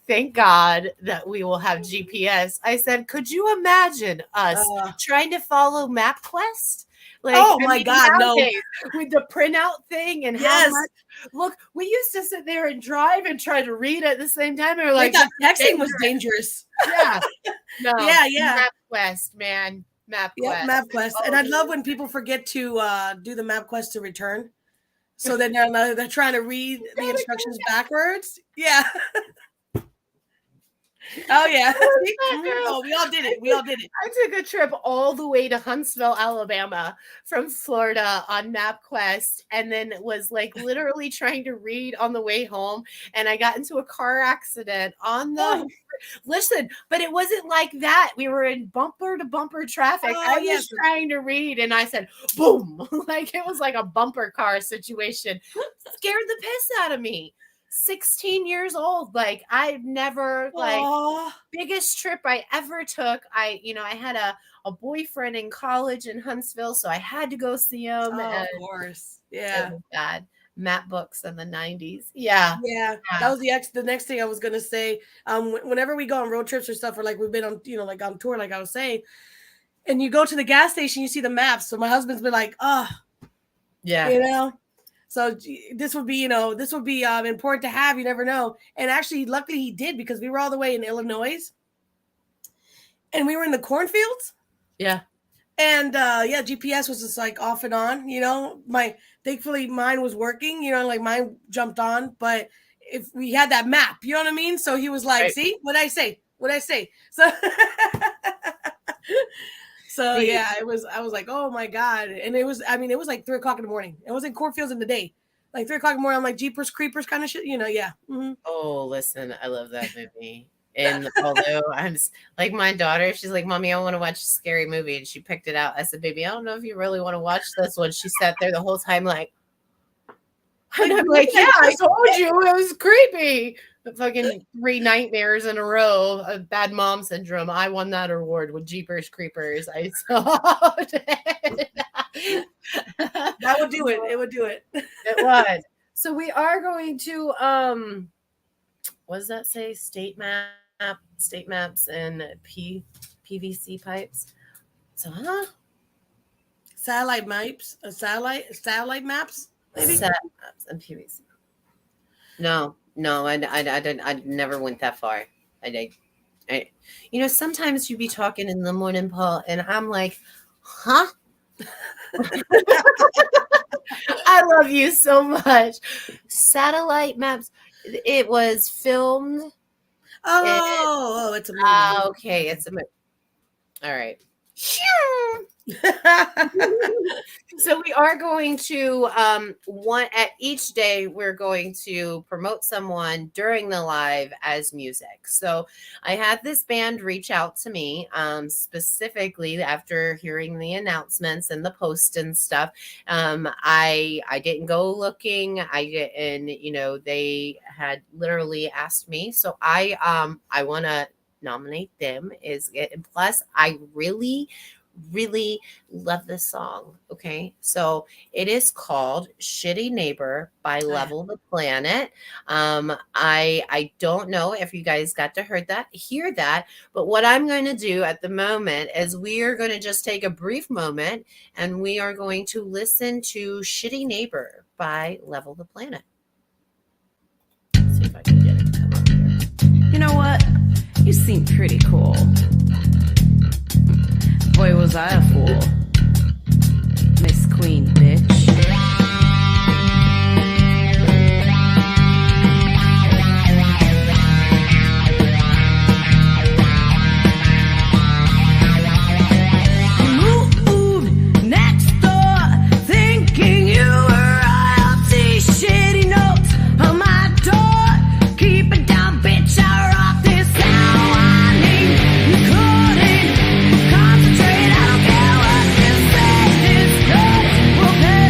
S6: thank God that we will have GPS. I said, could you imagine us trying to follow MapQuest? Like,
S7: oh my God, no.
S6: With the printout thing and how much. Look, we used to sit there and drive and try to read at the same time. And we're like,
S7: texting was dangerous.
S6: Yeah. No.
S7: Yeah.
S6: MapQuest, man. MapQuest.
S7: Yeah, MapQuest. And I love when people forget to do the MapQuest to return. So then they're trying to read the instructions backwards. Yeah. Oh yeah. Oh, we all did it.
S6: I took a trip all the way to Huntsville, Alabama from Florida on MapQuest, and then was like literally trying to read on the way home. And I got into a car accident on the listen, but it wasn't like that. We were in bumper to bumper traffic. I was trying to read, and I said, boom. Like it was like a bumper car situation. Scared the piss out of me. 16 years old. Like I've never biggest trip I ever took. I had a boyfriend in college in Huntsville, so I had to go see him.
S7: Of course. Yeah.
S6: It was bad. map books in the 90s. Yeah.
S7: Yeah, that was the next thing I was gonna say. Whenever we go on road trips or stuff, or like we've been on, like on tour, like I was saying, and you go to the gas station, you see the maps. So my husband's been like, oh,
S6: Yeah.
S7: So this would be, important to have. You never know. And actually, luckily he did, because we were all the way in Illinois, and we were in the cornfields.
S6: Yeah.
S7: And GPS was just like off and on. Thankfully mine was working. Like mine jumped on. But if we had that map, you know what I mean. So he was like,
S6: Right.
S7: "See what I say? What I say?" So. So yeah, I was like, oh my God. And it was like 3:00 in the morning. It was in cornfields in the day. Like 3:00 in the morning, I'm like Jeepers Creepers kind of shit, yeah. Mm-hmm.
S6: Oh, listen, I love that movie. And although like my daughter, she's like, Mommy, I want to watch a scary movie. And she picked it out. I said, baby, I don't know if you really want to watch this one. She sat there the whole time like, and I'm like, yeah, I told you it was creepy. Fucking 3 nightmares in a row of bad mom syndrome. I won that award with Jeepers Creepers. I saw it.
S7: That would do it. It would do it.
S6: It was. So we are going to what does that say? State maps and PVC pipes. So
S7: Satellite maps, satellite maps, maybe.
S6: Sat maps and PVC. No, I never went that far. I sometimes you be talking in the morning, Paul, and I'm like, huh? I love you so much. Satellite maps. It was filmed.
S7: It's a movie.
S6: Okay, it's a movie. All right. So we are going to one at each day we're going to promote someone during the live as music. So I had this band reach out to me specifically after hearing the announcements and the post and stuff. I didn't go looking. They had literally asked me. So I want to nominate them. Plus I really love this song. Okay, so it is called Shitty Neighbor by Level the Planet. I don't know if you guys got to hear that, but what I'm going to do at the moment is we are going to just take a brief moment and we are going to listen to Shitty Neighbor by Level the Planet. Let's see if I can get it to come up here.
S5: You know what? You seem pretty cool. Boy, was I a fool. Miss Queen, bitch. Moved next door, thinking you were royalty. Shitty notes on my door. Keep it down, bitch. I rock this how I need. You couldn't concentrate. I don't care what you say. This noise will pay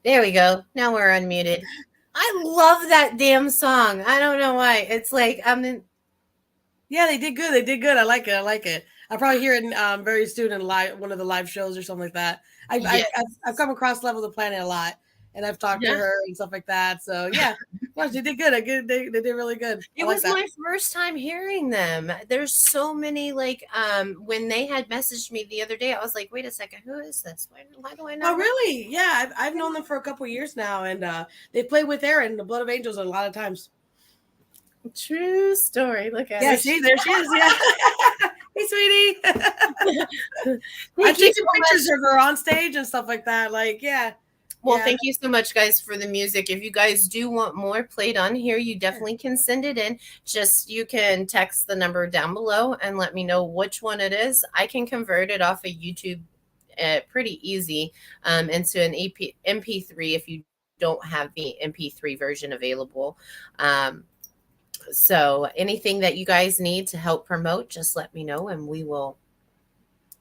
S6: There we go. Now we're unmuted. I love that damn song. I don't know why. It's like I'm in.
S7: Yeah, they did good. They did good. I like it. I like it. I'll probably hear it very soon in one of the live shows or something like that.
S6: Yes.
S7: I've come across Level the Planet a lot, and I've talked to
S6: Yeah.
S7: her and stuff like that. So yeah, gosh, they did good. They did really good.
S6: It
S7: I like
S6: was
S7: that.
S6: my first time hearing them. There's so many like when they had messaged me the other day, I was like, wait a second, who is this? Why do I know?
S7: Oh really? Yeah, I've known them for a couple years now, and they play with Aaron, the Blood of Angels, a lot of times.
S6: True story. Look at
S7: Yeah,
S6: her.
S7: see, there she is. Yeah. Hey, sweetie. I
S6: Thank you
S7: take
S6: so
S7: pictures
S6: much.
S7: of her on stage and stuff like that. Like, yeah.
S6: Well,
S7: Yeah.
S6: thank you so much, guys, for the music. If you guys do want more played on here, you definitely can send it in. Just you can text the number down below and let me know which one it is. I can convert it off of YouTube pretty easy into an MP3 if you don't have the MP3 version available. So anything that you guys need to help promote, just let me know and we will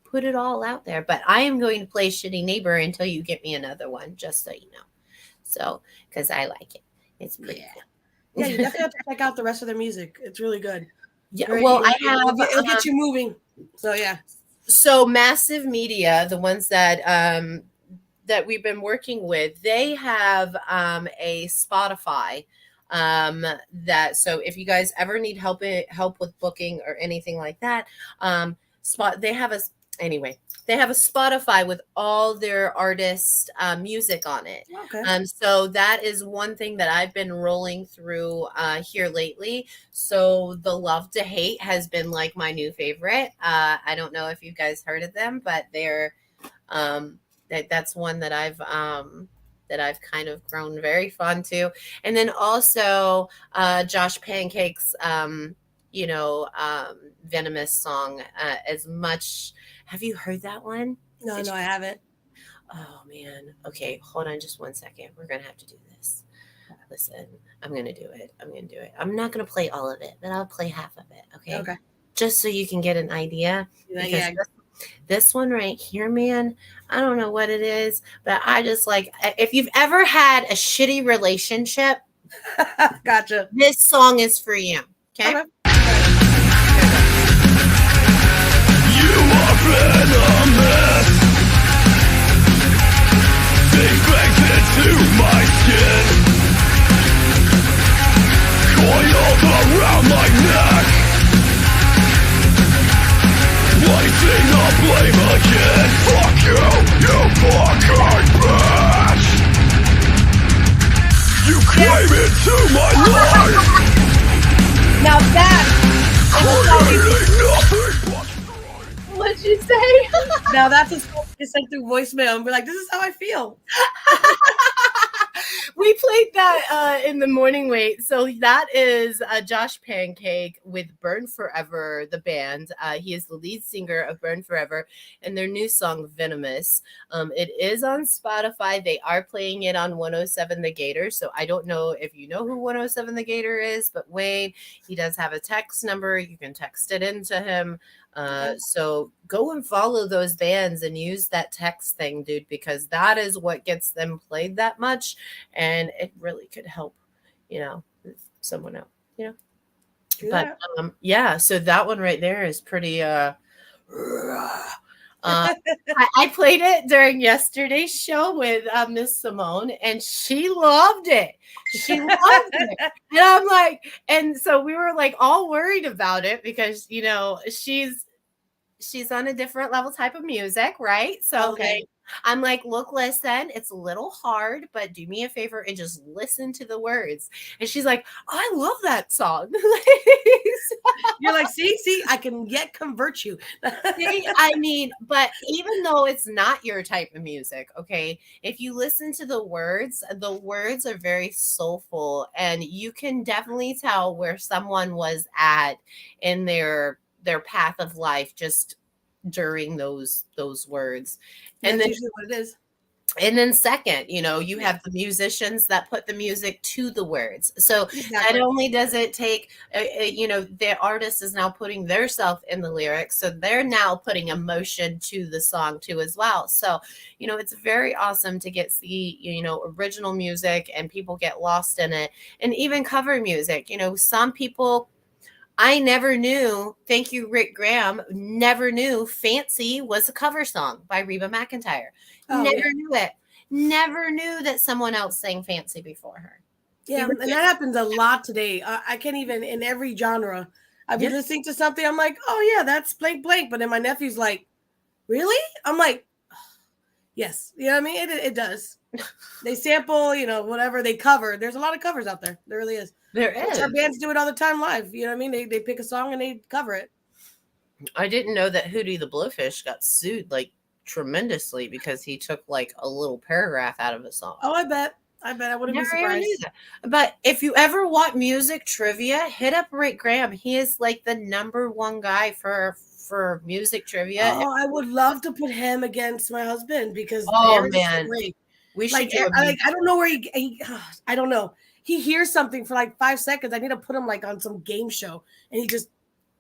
S6: put it all out there. But I am going to play Shitty Neighbor until you get me another one, just so you know. So, because I like it. It's pretty
S7: Yeah.
S6: cool.
S7: Yeah, you definitely have to check out the rest of their music. It's really good.
S6: Yeah,
S7: Very-
S6: well, I
S7: it'll
S6: have
S7: get you moving. So yeah.
S6: so Massive Media, the ones that we've been working with, they have a Spotify that so if you guys ever need help with booking or anything like that, they have a anyway they have a Spotify with all their artists music on it.
S7: Okay.
S6: So that is one thing that I've been rolling through here lately. So the Love to Hate has been like my new favorite. I don't know if you guys heard of them, but they're that's one that I've kind of grown very fond to. And then also Josh Pancake's Venomous song. As much, have you heard that one?
S7: No,
S6: Did
S7: no,
S6: you-
S7: I haven't.
S6: Oh man. Okay, hold on just 1 second. We're gonna have to do this. Listen, I'm gonna do it. I'm not gonna play all of it, but I'll play half of it. Okay.
S7: Okay.
S6: Just so you can get an idea.
S7: Yeah,
S6: Because
S7: yeah.
S6: this one right here, man, I don't know what it is, but I just like if you've ever had a shitty relationship,
S7: Gotcha.
S6: this song is for you. Okay.
S7: Okay.
S1: You are venomous. Sink bangs into my skin. Coiled around my neck. Placing the blame again. Fuck you, you fucking bitch. You came into my life.
S7: Now that
S1: Creating nothing but
S6: What'd you say?
S7: now that's a song you sent through voicemail and be like, this is how I feel.
S6: We played that in the morning wait. So that is Josh Pancake with Burn Forever, the band. He is the lead singer of Burn Forever and their new song Venomous. It is on Spotify. They are playing it on 107 The Gator. So I don't know if you know who 107 The Gator is, but Wayne, he does have a text number. You can text it into him. So go and follow those bands and use that text thing, dude, because that is what gets them played that much. And it really could help, someone out,
S7: Yeah.
S6: But yeah, so that one right there is pretty I played it during yesterday's show with Miss Simone, and she loved it. She loved it, and I'm like, and so we were like all worried about it because she's on a different level type of music, right? So
S7: Okay.
S6: I'm like, look, listen, it's a little hard, but do me a favor and just listen to the words. And she's like, I love that song.
S7: You're like, see, I can yet convert you.
S6: See, I mean, but even though it's not your type of music, okay, if you listen to the words are very soulful, and you can definitely tell where someone was at in their path of life just during those words.
S7: And
S6: And
S7: that's
S6: then
S7: usually what it is.
S6: And then second, you have the musicians that put the music to the words. So not
S7: Exactly.
S6: only does it take, the artist is now putting their self in the lyrics, so they're now putting emotion to the song too as well. So, it's very awesome to get see, original music and people get lost in it, and even cover music. Some people I never knew, thank you, Rick Graham, never knew Fancy was a cover song by Reba McEntire.
S7: Oh
S6: Never
S7: yeah.
S6: knew it. Never knew that someone else sang Fancy before her.
S7: Yeah,
S6: You
S7: and that happens a lot today. I can't even in every genre. I'll be
S6: Yeah.
S7: listening to something. I'm like, oh yeah, that's blank blank. But then my nephew's like, really? I'm like, yes. You know what I mean? It does. They sample, whatever they cover. There's a lot of covers out there. There really is.
S6: There
S7: Which
S6: is.
S7: our bands do it all the time live. You know what I mean? They pick a song and they cover it.
S6: I didn't know that Hootie the Blowfish got sued like tremendously because he took like a little paragraph out of a song.
S7: Oh, I bet. I wouldn't be
S6: Never even knew
S7: surprised.
S6: that. But if you ever want music trivia, hit up Rick Graham. He is like the number one guy for music trivia.
S7: Oh, I would love to put him against my husband because
S6: Oh
S7: they're just so
S6: man,
S7: great.
S6: we should do a
S7: I don't know where I don't know. He hears something for like 5 seconds. I need to put him like on some game show, and he just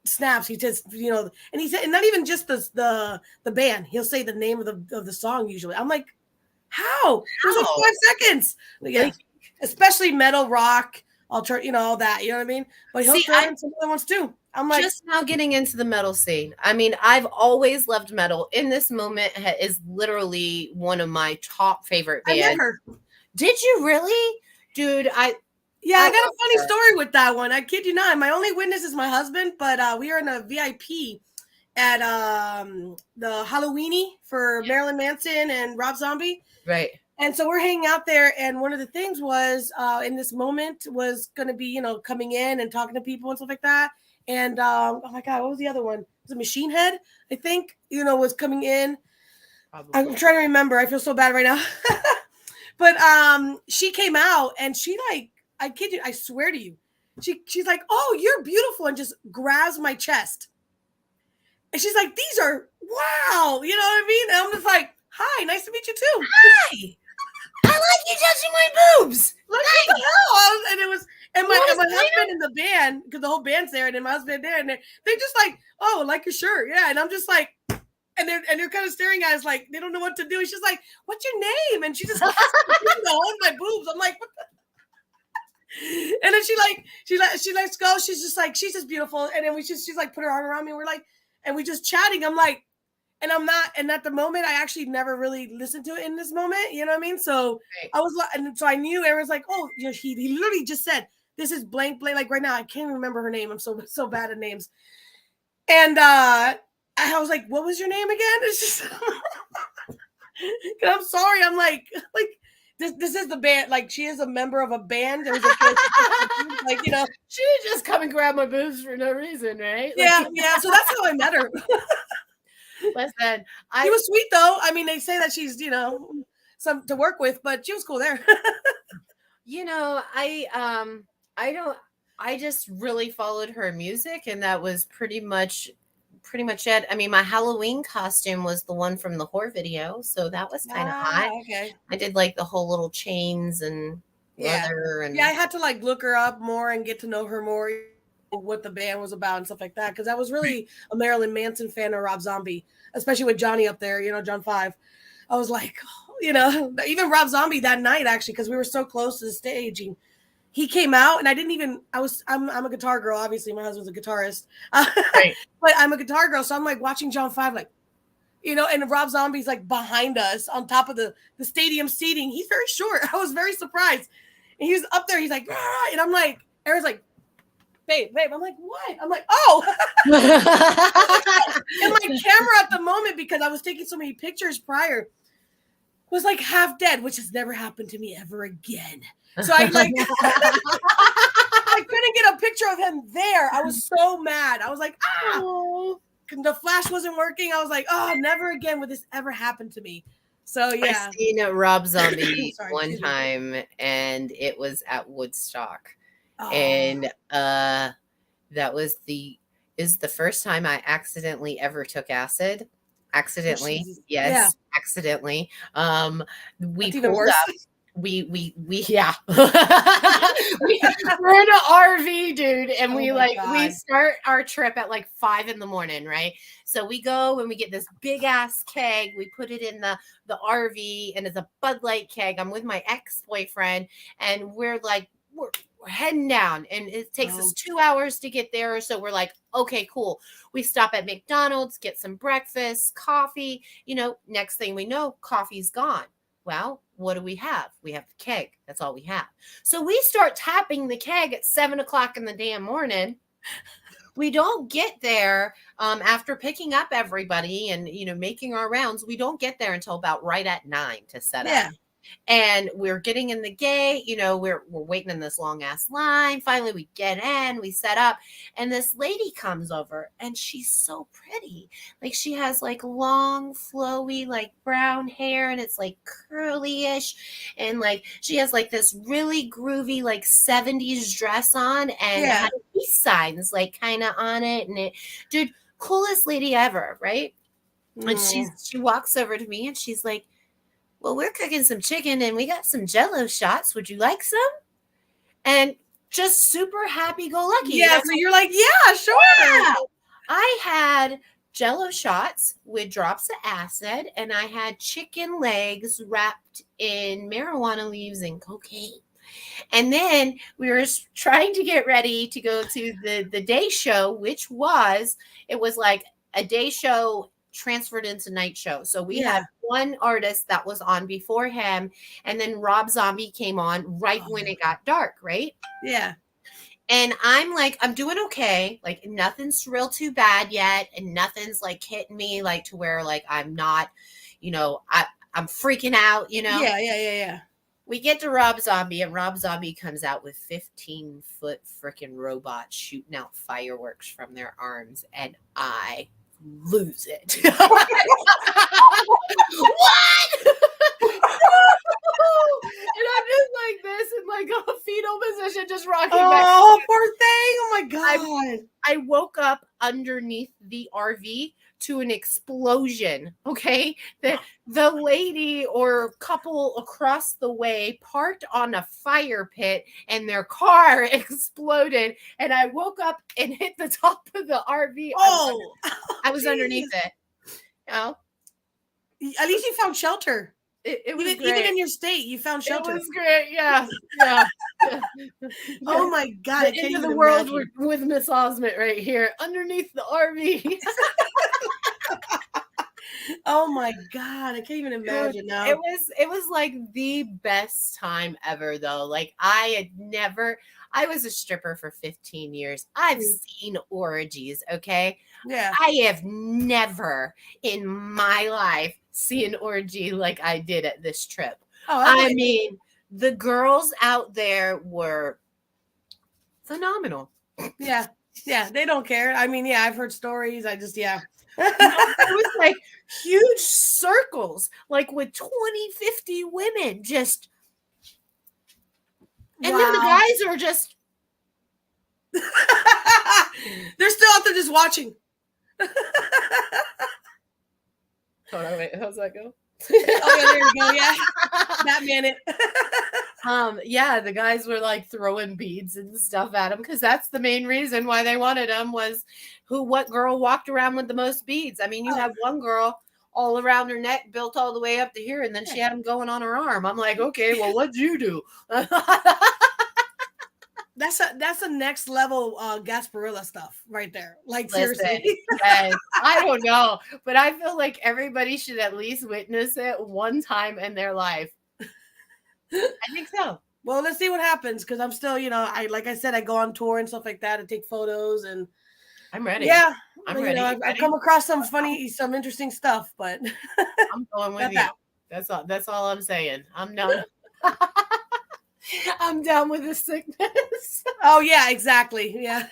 S7: snaps. He just and he said, and not even just the band. He'll say the name of the song usually. I'm like, how? There's like
S6: How?
S7: 5 seconds. Yeah, especially metal, rock, all that. You know what I mean? But he'll
S6: See,
S7: throw in some other ones too. I'm like,
S6: just now getting into the metal scene. I mean, I've always loved metal. In this moment is literally one of my top favorite
S7: I met
S6: bands.
S7: her.
S6: Did you really? Dude,
S7: I got a funny story with that one. I kid you not. My only witness is my husband, but we are in a VIP at the Halloweeny for Marilyn Manson and Rob Zombie.
S6: Right.
S7: And so we're hanging out there, and one of the things was in this moment was going to be, coming in and talking to people and stuff like that. And oh my God, what was the other one? Was it Machine Head? I think, was coming in.
S6: Probably.
S7: I'm trying to remember. I feel so bad right now. But she came out and she I kid you, I swear to you, she's like, "Oh, you're beautiful," and just grabs my chest. And she's like, "These are wow," you know what I mean? And I'm just like, "Hi, nice to meet you too."
S6: Hi. I like you touching my boobs.
S7: Like, what the hell? And it was, and my
S6: What is
S7: husband and the band, because the whole band's there, and then my husband there, and they're just like, "Oh, like your shirt, yeah." And I'm just like, and they're kind of staring at us like they don't know what to do. And she's like, "What's your name?" And she just hold my boobs. I'm like, what the? And then she lets go. She's just like, she's just beautiful. And then she's like put her arm around me. And we're like, and we just chatting. I'm like, and I'm not, and at the moment, I actually never really listened to it in this moment. You know what I mean? So
S6: Right.
S7: I was like, and so I knew everyone's like, oh, he literally just said, this is blank. Like right now, I can't remember her name. I'm so bad at names. And I was like, what was your name again? It's just, I'm sorry. I'm like, this is the band. Like she is a member of a band. There's like,
S6: She just come and grab my boobs for no reason, right?
S7: yeah. So that's how I met her.
S6: Listen,
S7: She was sweet though. I mean, they say that she's, some to work with, but she was cool there.
S6: I just really followed her music, and that was pretty much it. I mean, my Halloween costume was the one from the horror video, so that was kind of hot.
S7: Okay.
S6: I did like the whole little chains and leather and
S7: Yeah, I had to like look her up more and get to know her more, what the band was about and stuff like that. Because I was really a Marilyn Manson fan of Rob Zombie, especially with Johnny up there, John 5. I was like, even Rob Zombie that night actually, because we were so close to the stage. And he came out, and I'm a guitar girl. Obviously, my husband's a guitarist,
S6: Right.
S7: but I'm a guitar girl, so I'm like watching John 5, like, and Rob Zombie's like behind us on top of the stadium seating. He's very short. I was very surprised. And he was up there. He's like, ah, and I'm like, Aaron's like, babe. I'm like, what? I'm like, oh. And my camera at the moment, because I was taking so many pictures prior, was like half dead, which has never happened to me ever again. So I like, I couldn't get a picture of him there. I was so mad. I was like, the flash wasn't working. I was like, oh, never again would this ever happen to me. So yeah.
S6: I seen Rob Zombie
S7: Sorry,
S6: one
S7: excuse me.
S6: time, and it was at Woodstock.
S7: Oh.
S6: And that was the first time I accidentally ever took acid. accidentally.
S7: Jesus.
S6: Yes,
S7: Yeah.
S6: accidentally. We
S7: That's even
S6: pulled
S7: worse.
S6: up. We yeah. We're in an RV, dude, and
S7: Oh
S6: we
S7: my
S6: we
S7: God.
S6: start our trip at like 5 a.m, right? So we go and we get this big ass keg. We put it in the RV, and it's a Bud Light keg. I'm with my ex-boyfriend, and we're heading down, and it takes us 2 hours to get there. So we're like, okay, cool. We stop at McDonald's, get some breakfast, coffee. Next thing we know, coffee's gone. Well, what do we have? We have the keg. That's all we have. So we start tapping the keg at 7 o'clock in the damn morning. We don't get there after picking up everybody and making our rounds. We don't get there until about right at 9 to set up.
S7: Yeah.
S6: And we're getting in the gate, we're waiting in this long ass line. Finally, we get in, we set up, and this lady comes over, and she's so pretty. Like, she has like long, flowy, like brown hair, and it's like curly-ish, and like she has like this really groovy, like 70s dress on, and
S7: Yeah.
S6: had peace signs like kind of on it, and dude, coolest lady ever, right? And she walks over to me, and she's like, well, we're cooking some chicken and we got some Jello shots. Would you like some? And just super happy-go-lucky.
S7: Yeah. So you're like, yeah, sure.
S6: Yeah. I had Jello shots with drops of acid, and I had chicken legs wrapped in marijuana leaves and cocaine. And then we were trying to get ready to go to the day show, which was like a day show transferred into night show. So we had one artist that was on before him, and then Rob Zombie came on right when it got dark, right?
S7: Yeah.
S6: And I'm like, I'm doing okay. Like, nothing's real too bad yet, and nothing's like hitting me like to where like I'm not, I'm freaking out,
S7: Yeah.
S6: We get to Rob Zombie, and Rob Zombie comes out with 15-foot freaking robots shooting out fireworks from their arms, and I lose it. What? And I'm just like this in like a fetal position, just rocking back.
S7: Oh, poor thing. Oh my God.
S6: I woke up underneath the RV to an explosion. Okay. The lady or couple across the way parked on a fire pit, and their car exploded. And I woke up and hit the top of the RV.
S7: Oh,
S6: I was underneath it.
S7: At least you found shelter.
S6: It was
S7: even in your state, you found shelter.
S6: It was great. Yeah.
S7: Oh my God. I
S6: The
S7: can't
S6: end of
S7: even
S6: the world
S7: imagine.
S6: with Miss Osment right here underneath the RV.
S7: Oh my God. I can't even imagine now.
S6: It was like the best time ever though. Like, I was a stripper for 15 years. I've seen orgies, okay?
S7: Yeah.
S6: I have never in my life seen an orgy like I did at this trip.
S7: Oh,
S6: I mean, the girls out there were phenomenal.
S7: Yeah. Yeah. They don't care. I mean, yeah, I've heard stories. It
S6: was like huge circles, like with 20, 50 women just. And then the guys are just.
S7: They're still out there just watching.
S6: Hold on, wait, how's that go?
S7: Oh, yeah, there you go. Yeah. Batman it.
S6: Yeah, the guys were like throwing beads and stuff at him, because that's the main reason why they wanted him, was what girl walked around with the most beads. I mean, you have one girl all around her neck built all the way up to here, and then she had them going on her arm. I'm like, okay, well, what'd you do?
S7: That's a next level Gasparilla stuff right there. Like, seriously.
S6: Yes, I don't know, but I feel like everybody should at least witness it one time in their life. I think so.
S7: Well, let's see what happens, because I'm still, like I said, I go on tour and stuff like that and take photos, and
S6: I'm ready.
S7: Yeah,
S6: I'm ready.
S7: I've come across some interesting stuff, but
S6: I'm going with you. That's all I'm saying. I'm done. I'm down with the sickness.
S7: Oh yeah, exactly. Yeah.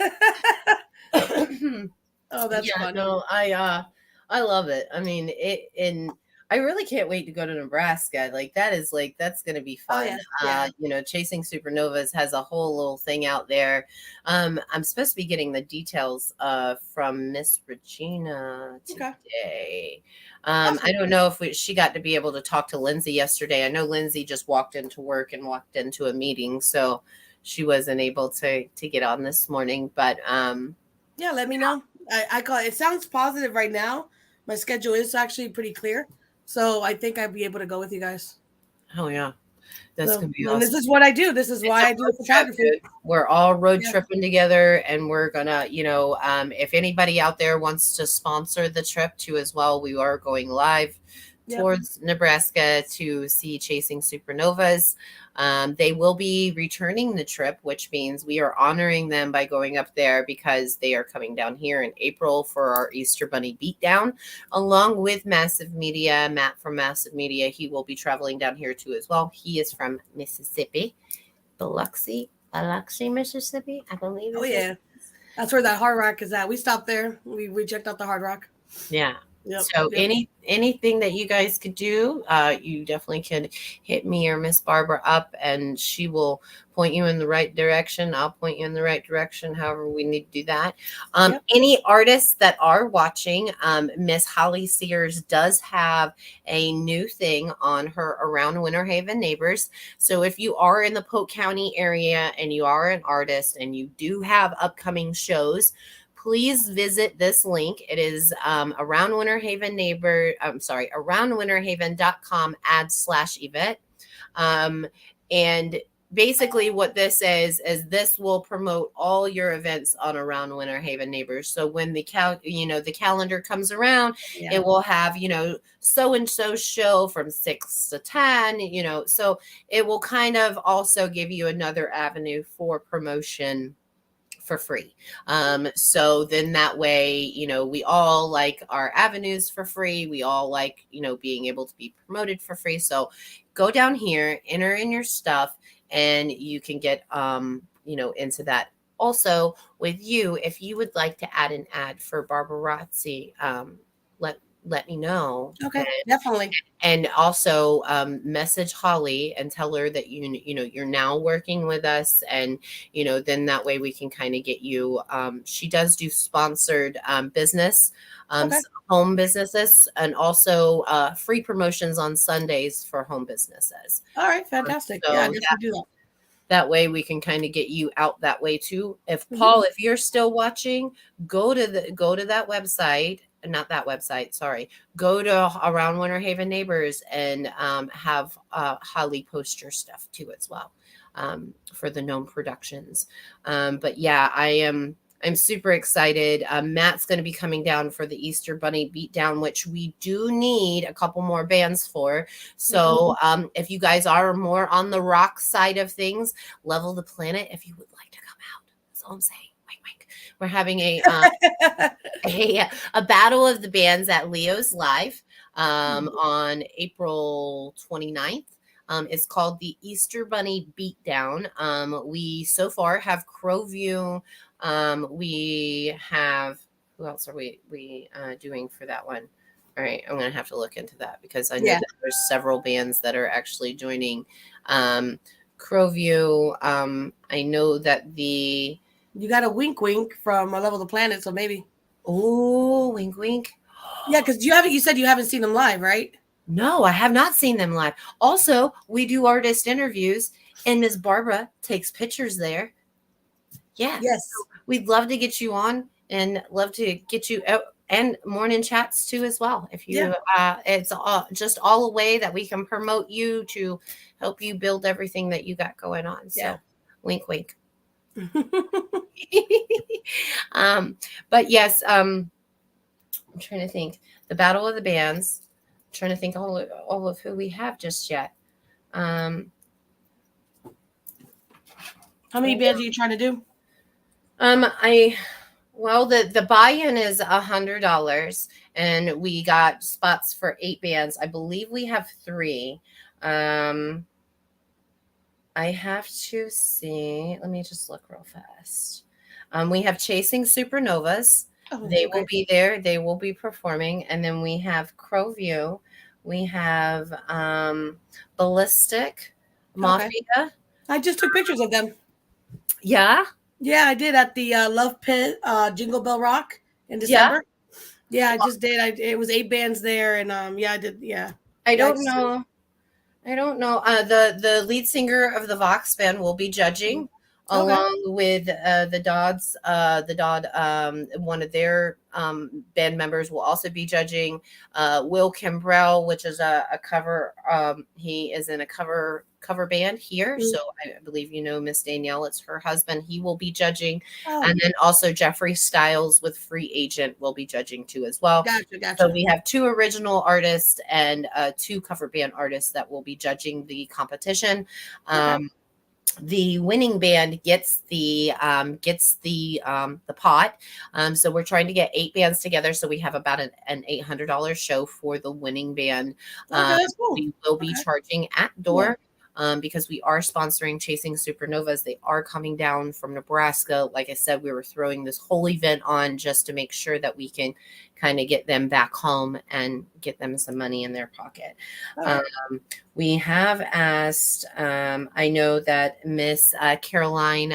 S7: Oh, that's fun.
S6: No, I love it. I mean, I really can't wait to go to Nebraska. That's going to be
S7: Oh,
S6: fun.
S7: yeah, yeah.
S6: Chasing Supernovas has a whole little thing out there. I'm supposed to be getting the details from Miss Regina
S7: Okay.
S6: today.
S7: Awesome.
S6: I don't know if she got to be able to talk to Lindsay yesterday. I know Lindsay just walked into work and walked into a meeting, so she wasn't able to get on this morning. But
S7: Yeah, let me know. I call it sounds positive right now. My schedule is actually pretty clear. So I think I'd be able to go with you guys.
S6: oh yeah, that's
S7: So,
S6: gonna be
S7: and
S6: awesome.
S7: this is what I do. This is
S6: It's
S7: why
S6: a
S7: I do
S6: road trip,
S7: photography.
S6: dude. We're all road
S7: Yeah.
S6: tripping together, and we're gonna, if anybody out there wants to sponsor the trip too as well, we are going live
S7: Yep.
S6: towards Nebraska to see Chasing Supernovas. They will be returning the trip, which means we are honoring them by going up there because they are coming down here in April for our Easter Bunny Beatdown, along with Massive Media. Matt from Massive Media, he will be traveling down here too as well. He is from Mississippi, Biloxi, Mississippi, I believe.
S7: Oh yeah. That's where that Hard Rock is at. We stopped there. We checked out the Hard Rock.
S6: Yeah.
S7: Yep.
S6: So
S7: Yep.
S6: anything that you guys could do, you definitely could hit me or Miss Barbara up, and she will point you in the right direction. I'll point you in the right direction. However, we need to do that.
S7: Yep.
S6: Any artists that are watching, Miss Holly Sears does have a new thing on her Around Winter Haven Neighbors. So if you are in the Polk County area and you are an artist and you do have upcoming shows, please visit this link. It is Around Winter Haven aroundwinterhaven.com/event. And basically what this is this will promote all your events on Around Winter Haven Neighbors. So when the calendar comes around,
S7: Yeah.
S6: it will have, so and so show from 6 to 10, so it will kind of also give you another avenue for promotion for free. So then that way, we all like our avenues for free. We all like, being able to be promoted for free. So go down here, enter in your stuff, and you can get, into that. Also, with you, if you would like to add an ad for Barbara Razzi, let me know.
S7: Okay. Definitely.
S6: And also message Holly and tell her that you're now working with us, and then that way we can kind of get you. She does do sponsored business,
S7: Okay.
S6: home businesses, and also free promotions on Sundays for home businesses.
S7: All right. Fantastic.
S6: So
S7: Yeah, I definitely do that.
S6: That way we can kind of get you out that way too. If
S7: Mhm.
S6: Paul, if you're still watching, go to that website, not that website, sorry. Go to Around Winter Haven Neighbors and have Holly post your stuff too as well, for the Gnome Productions. But yeah, I'm super excited. Matt's going to be coming down for the Easter Bunny Beatdown, which we do need a couple more bands for. So if you guys are more on the rock side of things, Level the Planet, if you would like to come out. That's all I'm saying. Wink, wink. We're having a battle of the bands at Leo's Live on April 29th. It's called the Easter Bunny Beatdown. We so far have Crowview. We have, who else are we doing for that one? All right, I'm gonna have to look into that because I know that there's several bands that are actually joining. Crowview. I know that
S7: you got a wink wink from a Level the Planet, so maybe.
S6: Oh, wink wink.
S7: Yeah, because you said you haven't seen them live, right?
S6: No, I have not seen them live. Also, we do artist interviews, and Ms. Barbara takes pictures there. Yeah.
S7: Yes.
S6: So we'd love to get you on and love to get you out, and morning chats too as well. If you, it's just all a way that we can promote you to help you build everything that you got going on. So wink, wink. But yes, I'm trying to think the Battle of the Bands. I'm trying to think all of who we have just yet.
S7: How many bands are you trying to do?
S6: The buy-in is $100, and we got spots for 8 bands. I believe we have 3. I have to see. Let me just look real fast. We have Chasing Supernovas. They will be there. They will be performing. And then we have Crowview. We have Ballistic Mafia.
S7: I just took pictures of them.
S6: Yeah.
S7: Yeah, I did at the Love Pit Jingle Bell Rock in
S6: Yeah.
S7: December. Yeah, I just did. It was 8 bands there, and yeah, I did. Yeah,
S6: I
S7: Yeah,
S6: don't know. I don't know. The lead singer of the Vox band will be judging, along with the Dodds. The Dodd, one of their band members, will also be judging. Will Kimbrell, which is a cover. He is in a cover band here, so I believe you know Miss Danielle. It's her husband. He will be judging, and then also Jeffrey Stiles with Free Agent will be judging too as well.
S7: Gotcha.
S6: So we have 2 original artists and 2 cover band artists that will be judging the competition. The winning band gets the pot. So we're trying to get 8 bands together. So we have about an $800 show for the winning band.
S7: That's cool.
S6: We will be charging at door. Because we are sponsoring Chasing Supernovas. They are coming down from Nebraska. Like I said, we were throwing this whole event on just to make sure that we can kind of get them back home and get them some money in their pocket. We have asked, I know that Miss Caroline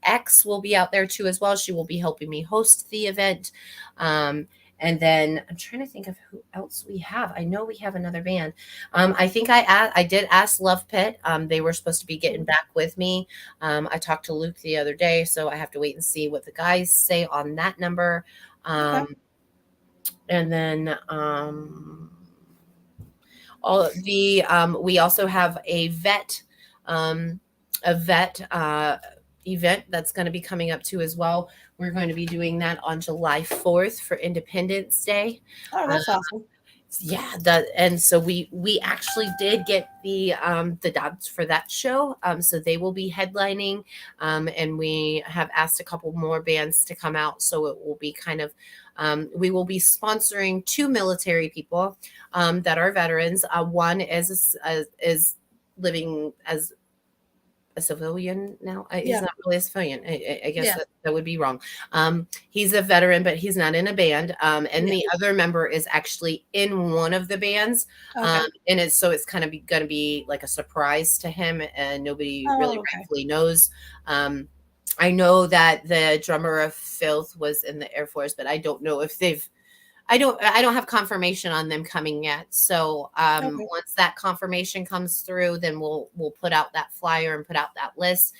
S6: X will be out there too as well. She will be helping me host the event. And then I'm trying to think of who else we have. I know we have another band. I think I did ask Love Pit. They were supposed to be getting back with me. I talked to Luke the other day, so I have to wait and see what the guys say on that number. And then all the we also have a vet event that's going to be coming up too as well. We're going to be doing that on July 4th for Independence Day.
S7: Oh, that's awesome.
S6: Yeah, and so we actually did get the Dodds for that show. So they will be headlining, and we have asked a couple more bands to come out. So it will be kind of we will be sponsoring 2 military people that are veterans. One is living as a civilian now. He's not really a civilian. I guess that would be wrong. He's a veteran, but he's not in a band. And the other member is actually in one of the bands. And it's kind of going to be like a surprise to him, and nobody really rightfully knows. I know that the drummer of Filth was in the Air Force, but I don't know if they've. I don't have confirmation on them coming yet. So once that confirmation comes through, then we'll put out that flyer and put out that list.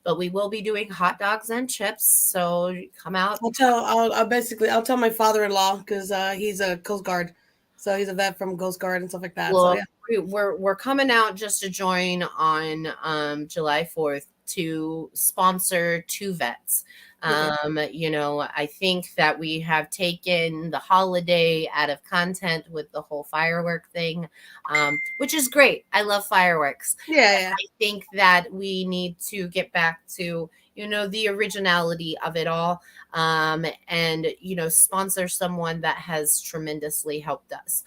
S6: But we will be doing hot dogs and chips. So come out.
S7: I'll tell my father-in-law, because he's a Coast Guard. So he's a vet from Coast Guard and stuff like that.
S6: Well,
S7: so yeah.
S6: we're coming out just to join on July 4th to sponsor 2 vets. I think that we have taken the holiday out of content with the whole firework thing, which is great. I love fireworks.
S7: Yeah.
S6: I think that we need to get back to, the originality of it all, and, sponsor someone that has tremendously helped us.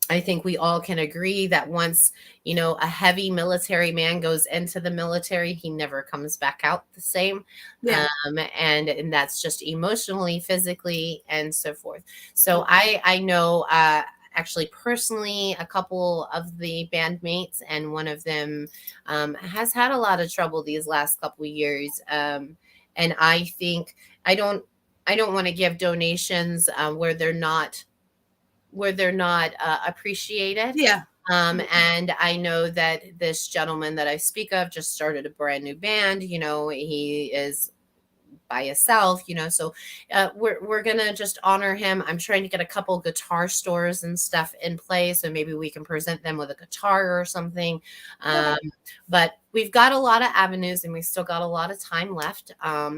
S6: I think we all can agree that once, a heavy military man goes into the military, he never comes back out the same. And that's just emotionally, physically, and so forth. So I know, actually personally, a couple of the bandmates, and one of them has had a lot of trouble these last couple of years. And I think I don't want to give donations where they're not appreciated. And I know that this gentleman that I speak of just started a brand new band. He is by himself, so we're gonna just honor him. I'm trying to get a couple guitar stores and stuff in place, so maybe we can present them with a guitar or something. But we've got a lot of avenues, and we still got a lot of time left.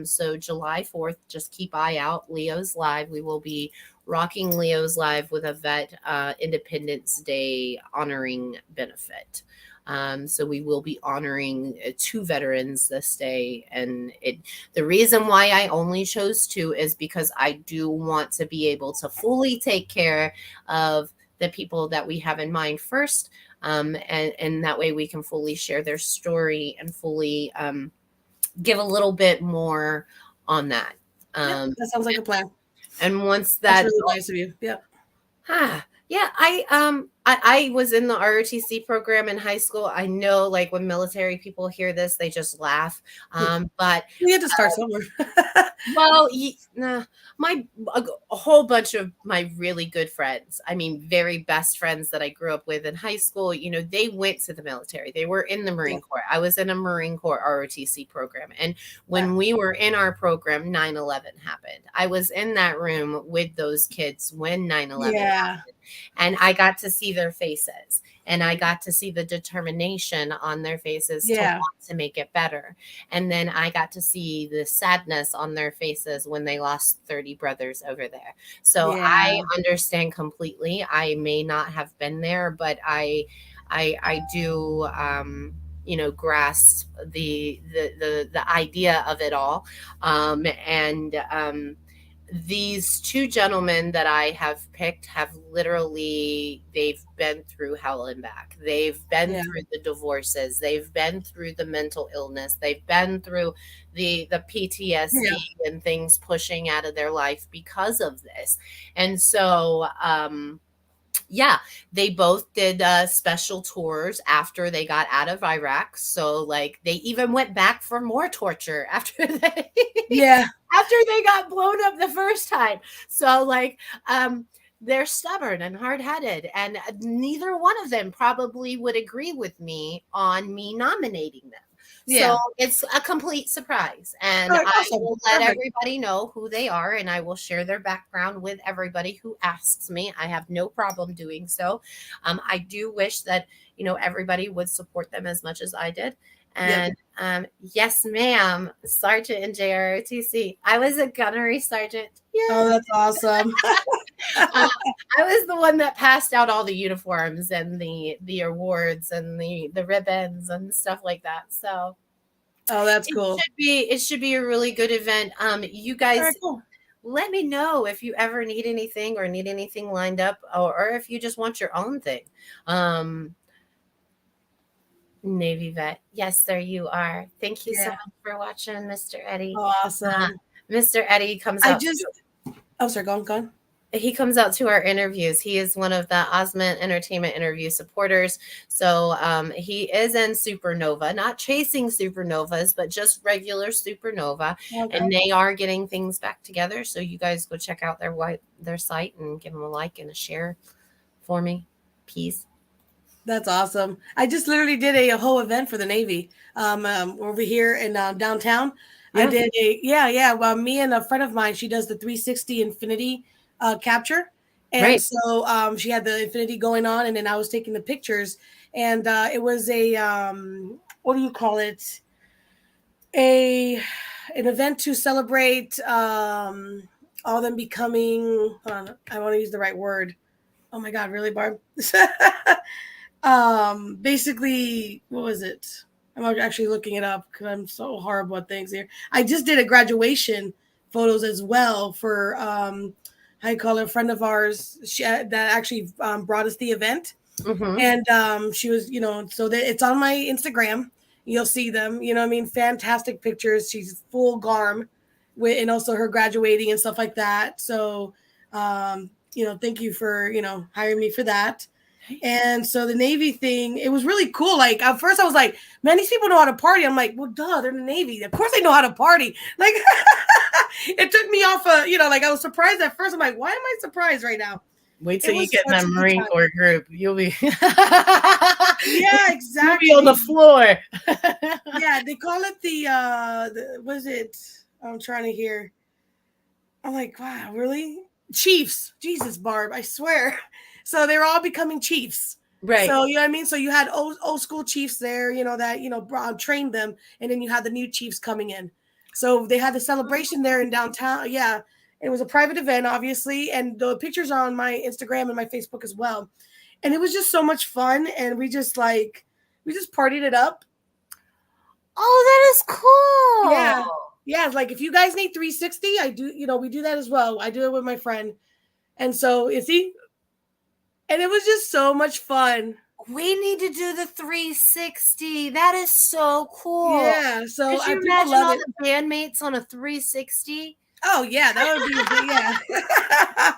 S6: So July 4th, just keep eye out. Leo's Live. We will be rocking Leo's Live with a vet Independence Day honoring benefit. So we will be honoring 2 veterans this day. And the reason why I only chose 2 is because I do want to be able to fully take care of the people that we have in mind first. And that way we can fully share their story and fully give a little bit more on that.
S7: That sounds like a plan.
S6: And once
S7: That's
S6: that
S7: really nice of you.
S6: Yeah, I was in the ROTC program in high school. I know, like, when military people hear this, they just laugh. But
S7: We had to start somewhere.
S6: well, nah, a whole bunch of my really good friends, I mean, very best friends that I grew up with in high school, they went to the military. They were in the
S7: Yeah.
S6: Marine Corps. I was in a Marine Corps ROTC program. And
S7: Wow.
S6: when we were in our program, 9/11 happened. I was in that room with those kids when 9/11
S7: Yeah.
S6: and I got to see their faces and I got to see the determination on their faces to
S7: Yeah.
S6: want to make it better. And then I got to see the sadness on their faces when they lost 30 brothers over there. So I
S7: Yeah.
S6: understand completely. I may not have been there, but I do grasp the idea of it all. And these two gentlemen that I have picked have literally they've been through hell and back. They've been
S7: Yeah.
S6: through the divorces, they've been through the mental illness, they've been through the PTSD
S7: Yeah.
S6: and things pushing out of their life because of this. And so yeah, they both did special tours after they got out of Iraq. So like they even went back for more torture after they
S7: Yeah.
S6: after they got blown up the first time. So like they're stubborn and hard-headed and neither one of them probably would agree with me on me nominating them.
S7: Yeah.
S6: So it's a complete surprise. And
S7: All right,
S6: I
S7: awesome.
S6: will let
S7: Perfect.
S6: everybody know who they are and I will share their background with everybody who asks me. I have no problem doing so. I do wish that, everybody would support them as much as I did.
S7: Yep.
S6: And yes, ma'am, Sergeant in JROTC. I was a gunnery sergeant. Yeah.
S7: Oh, that's awesome.
S6: I was the one that passed out all the uniforms and the awards and the ribbons and stuff like that. So
S7: Oh, that's
S6: it
S7: cool.
S6: should be a really good event. You guys
S7: All right, cool.
S6: let me know if you ever need anything or need anything lined up or if you just want your own thing. Navy vet. Yes, there you are. Thank you so
S7: Yeah.
S6: much for watching, Mr. Eddie.
S7: Awesome.
S6: Mr. Eddie comes
S7: I
S6: out.
S7: just. Oh, sorry. Go on.
S6: He comes out to our interviews. He is one of the Osment Entertainment interview supporters. So he is in Supernova, not chasing supernovas, but just regular Supernova.
S7: Okay.
S6: And they are getting things back together. So you guys go check out their site and give them a like and a share for me. Peace.
S7: That's awesome. I just literally did a whole event for the Navy over here in downtown.
S6: Yeah.
S7: I did yeah. Well, me and a friend of mine, she does the 360 Infinity capture. And
S6: Right.
S7: so she had the Infinity going on, and then I was taking the pictures. And it was a, what do you call it? An event to celebrate all them becoming, hold on, I want to use the right word. Oh my God, really, Barb? Basically, what was it? I'm actually looking it up because I'm so horrible at things here. I just did a graduation photos as well for how you call it, a friend of ours that actually brought us the event.
S6: Mhm.
S7: And she was, so that it's on my Instagram. You'll see them, what I mean? Fantastic pictures. She's full garm and also her graduating and stuff like that. So, thank you for, hiring me for that. And so the Navy thing, it was really cool. Like at first I was like, man, these people know how to party. I'm like, well, duh, they're in the Navy. Of course they know how to party. Like it took me off like I was surprised at first. I'm like, why am I surprised right now?
S6: Wait till
S7: It
S6: you
S7: was
S6: get in
S7: such
S6: that
S7: a good
S6: Marine
S7: time.
S6: Corps group. You'll be
S7: Yeah, exactly.
S6: You'll be on the floor.
S7: Yeah, they call it the what is it? I'm trying to hear. I'm like, wow, really? Chiefs. Jesus, Barb, I swear. So they're all becoming chiefs.
S6: Right.
S7: So, you know what I mean? So you had old school chiefs there, that, trained them. And then you had the new chiefs coming in. So they had the celebration there in downtown. Yeah. It was a private event, obviously. And the pictures are on my Instagram and my Facebook as well. And it was just so much fun. And we just partied it up.
S6: Oh, that is cool.
S7: Yeah. Yeah. It's like if you guys need 360, I do, we do that as well. I do it with my friend. And so and it was just so much fun.
S6: We need to do the 360. That is so cool.
S7: Yeah. So
S6: could you
S7: people
S6: imagine
S7: love
S6: all
S7: it.
S6: the bandmates on a 360?
S7: Oh yeah, that would be yeah.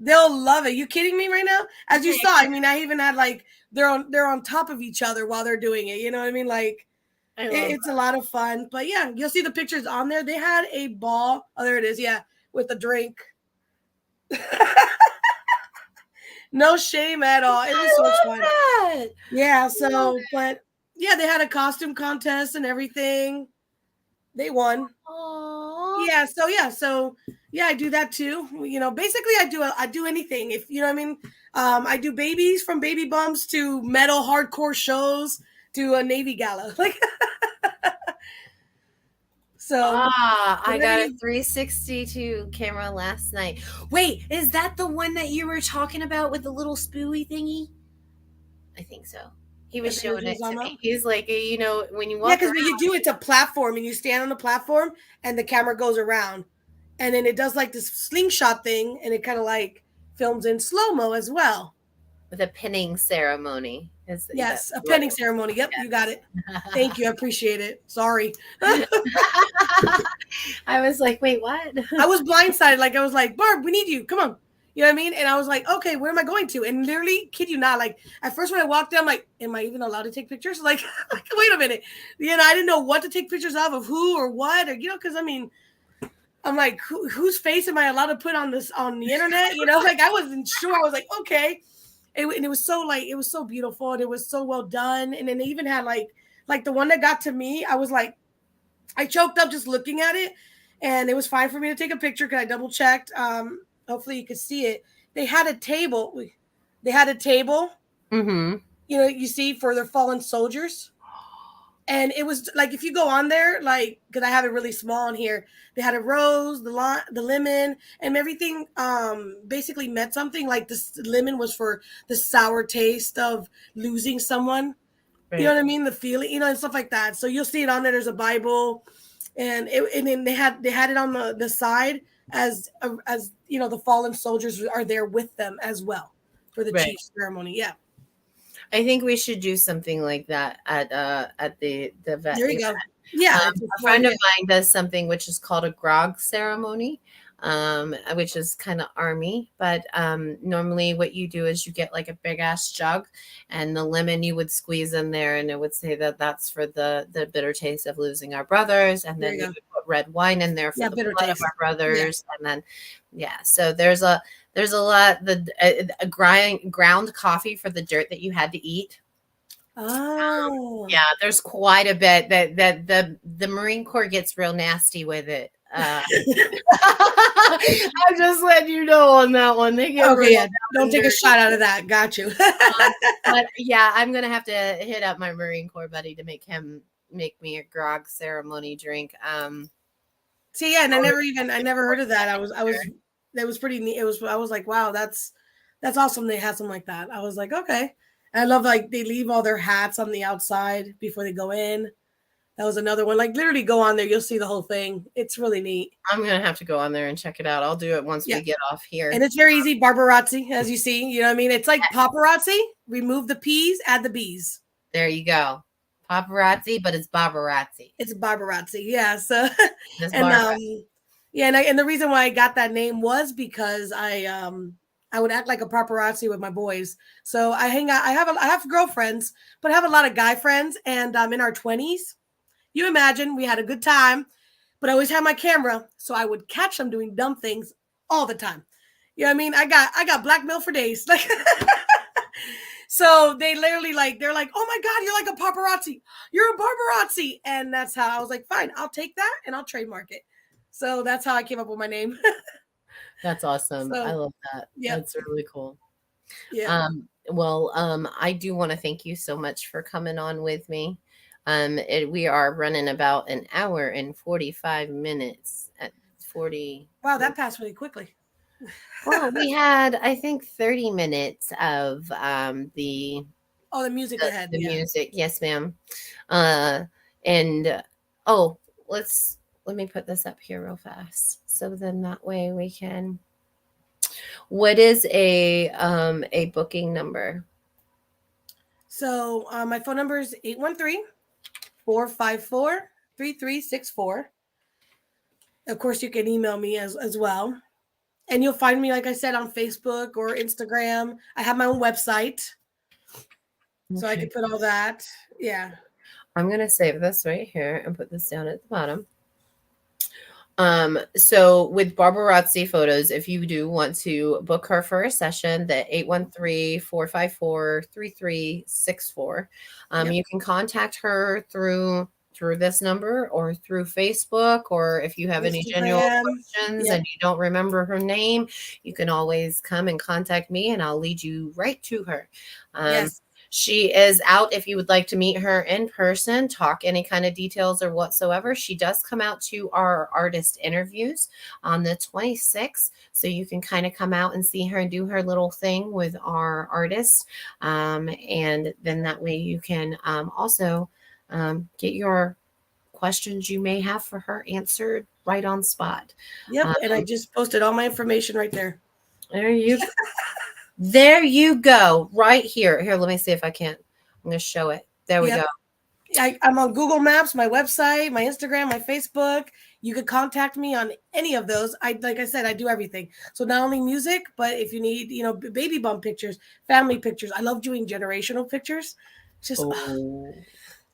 S7: They'll love it. You kidding me right now? As you saw, I mean, I even had like they're on top of each other while they're doing it. You know what I mean? Like it's a lot of fun. But yeah, you'll see the pictures on there. They had a ball. Oh, there it is. Yeah, with a drink. No shame at all. It was so much fun.
S6: That.
S7: Yeah. So, but yeah, they had a costume contest and everything. They won.
S6: Aww.
S7: Yeah, I do that too. You know, basically I do anything. If you know what I mean. I do babies from baby bumps to metal hardcore shows to a Navy gala. Like so
S6: I got a 362 camera last night. Wait, is that the one that you were talking about with the little spooey thingy? I think so. He was
S7: That's what
S6: showing
S7: you
S6: it
S7: was
S6: to
S7: talking
S6: me. He's like, you know, when you
S7: yeah,
S6: walk
S7: because
S6: around,
S7: when you do it's a platform and you stand on the platform and the camera goes around. And then it does like this slingshot thing and it kind of like films in slow-mo as well.
S6: with a pinning ceremony.
S7: Yes, a pinning ceremony. Yep, you got it. Thank you. I appreciate it. Sorry.
S6: I was like, wait, what?
S7: I was blindsided. Like, I was like, Barb, we need you. Come on. You know what I mean? And I was like, okay, where am I going to? And literally, kid you not, like, at first when I walked in, I'm like, am I even allowed to take pictures? Like, wait a minute. You know, I didn't know what to take pictures of who or what, or, you know, because I mean, I'm like, whose face am I allowed to put on the internet? You know, like, I wasn't sure. I was like, okay. And it was so, like, it was so beautiful and it was so well done. And then they even had, like the one that got to me, I was like, I choked up just looking at it. And it was fine for me to take a picture because I double checked. Hopefully you could see it. They had a table.
S6: Mm-hmm.
S7: You know, you see, for their fallen soldiers. And it was like, if you go on there, like, because I have it really small on here, they had a rose, the lemon, and everything basically meant something. Like, this lemon was for the sour taste of losing someone. Right. You know what I mean? The feeling, you know, and stuff like that. So you'll see it on there. There's a Bible. And then they had it on the side as you know, the fallen soldiers are there with them as well for the chief ceremony. Yeah,
S6: I think we should do something like that at the vet.
S7: There you go. Yeah,
S6: a friend of mine does something which is called a grog ceremony, which is kind of army. But normally what you do is you get like a big ass jug, and the lemon you would squeeze in there, and it would say that that's for the bitter taste of losing our brothers, and then you would put red wine in there for the blood of our brothers, and then so there's a lot, a ground coffee for the dirt that you had to eat.
S7: Oh,
S6: yeah, there's quite a bit that the Marine Corps gets real nasty with it. I'm just letting you know on that one. They get
S7: don't take a shot out of that. Got you.
S6: But yeah, I'm gonna have to hit up my Marine Corps buddy to make me a grog ceremony drink.
S7: See, yeah, and I never heard of that. That was pretty neat. I was like, wow, that's awesome. They had something like that. I was like, okay. And I love, like, they leave all their hats on the outside before they go in. That was another one. Like, literally go on there. You'll see the whole thing. It's really neat.
S6: I'm going to have to go on there and check it out. I'll do it once we get off here.
S7: And it's very easy. Barbarazzi, as you see. You know what I mean? It's like paparazzi. Remove the P's, add the B's.
S6: There you go. Paparazzi, but it's Barbarazzi.
S7: It's Barbarazzi. Yeah. So, and the reason why I got that name was because I would act like a paparazzi with my boys. So I hang out. I have girlfriends, but I have a lot of guy friends, and in our 20s. You imagine, we had a good time, but I always had my camera, so I would catch them doing dumb things all the time. You know what I mean? I got blackmail for days. Like, so they literally, like, they're like, "Oh my God, you're like a paparazzi. You're a paparazzi," and that's how I was like, "Fine, I'll take that and I'll trademark it." So that's how I came up with my name.
S6: That's awesome. So, I love that. Yeah, that's really cool. Yeah. I do want to thank you so much for coming on with me. We are running about an hour and 45 minutes at 40.
S7: Wow, that passed really quickly.
S6: Well, we had, I think, 30 minutes of the
S7: music ahead.
S6: The music, yes, ma'am. Let me put this up here real fast. So then that way we can. What is a booking number?
S7: So my phone number is 813-454-3364. Of course, you can email me as well. And you'll find me, like I said, on Facebook or Instagram. I have my own website, so I
S6: Okay.
S7: can put all that. Yeah.
S6: I'm gonna save this right here and put this down at the bottom. So with Barbarazzi Photos, if you do want to book her for a session, the 813-454-3364,
S7: Yep.
S6: you can contact her through this number or through Facebook, or if you have any general
S7: Instagram.
S6: questions
S7: Yep.
S6: and you don't remember her name, you can always come and contact me and I'll lead you right to her.
S7: Yes.
S6: She is out if you would like to meet her in person, talk any kind of details or whatsoever. She does come out to our artist interviews on the 26th. So you can kind of come out and see her and do her little thing with our artists. And then that way you can also get your questions you may have for her answered right on spot.
S7: Yep. And I just posted all my information right there.
S6: There you go. There you go. Right here. Here, let me see if I can't. I'm going to show it. There we
S7: Yep.
S6: go.
S7: I'm on Google Maps, my website, my Instagram, my Facebook. You could contact me on any of those. Like I said, I do everything. So not only music, but if you need, baby bump pictures, family pictures. I love doing generational pictures. Just
S6: Oh.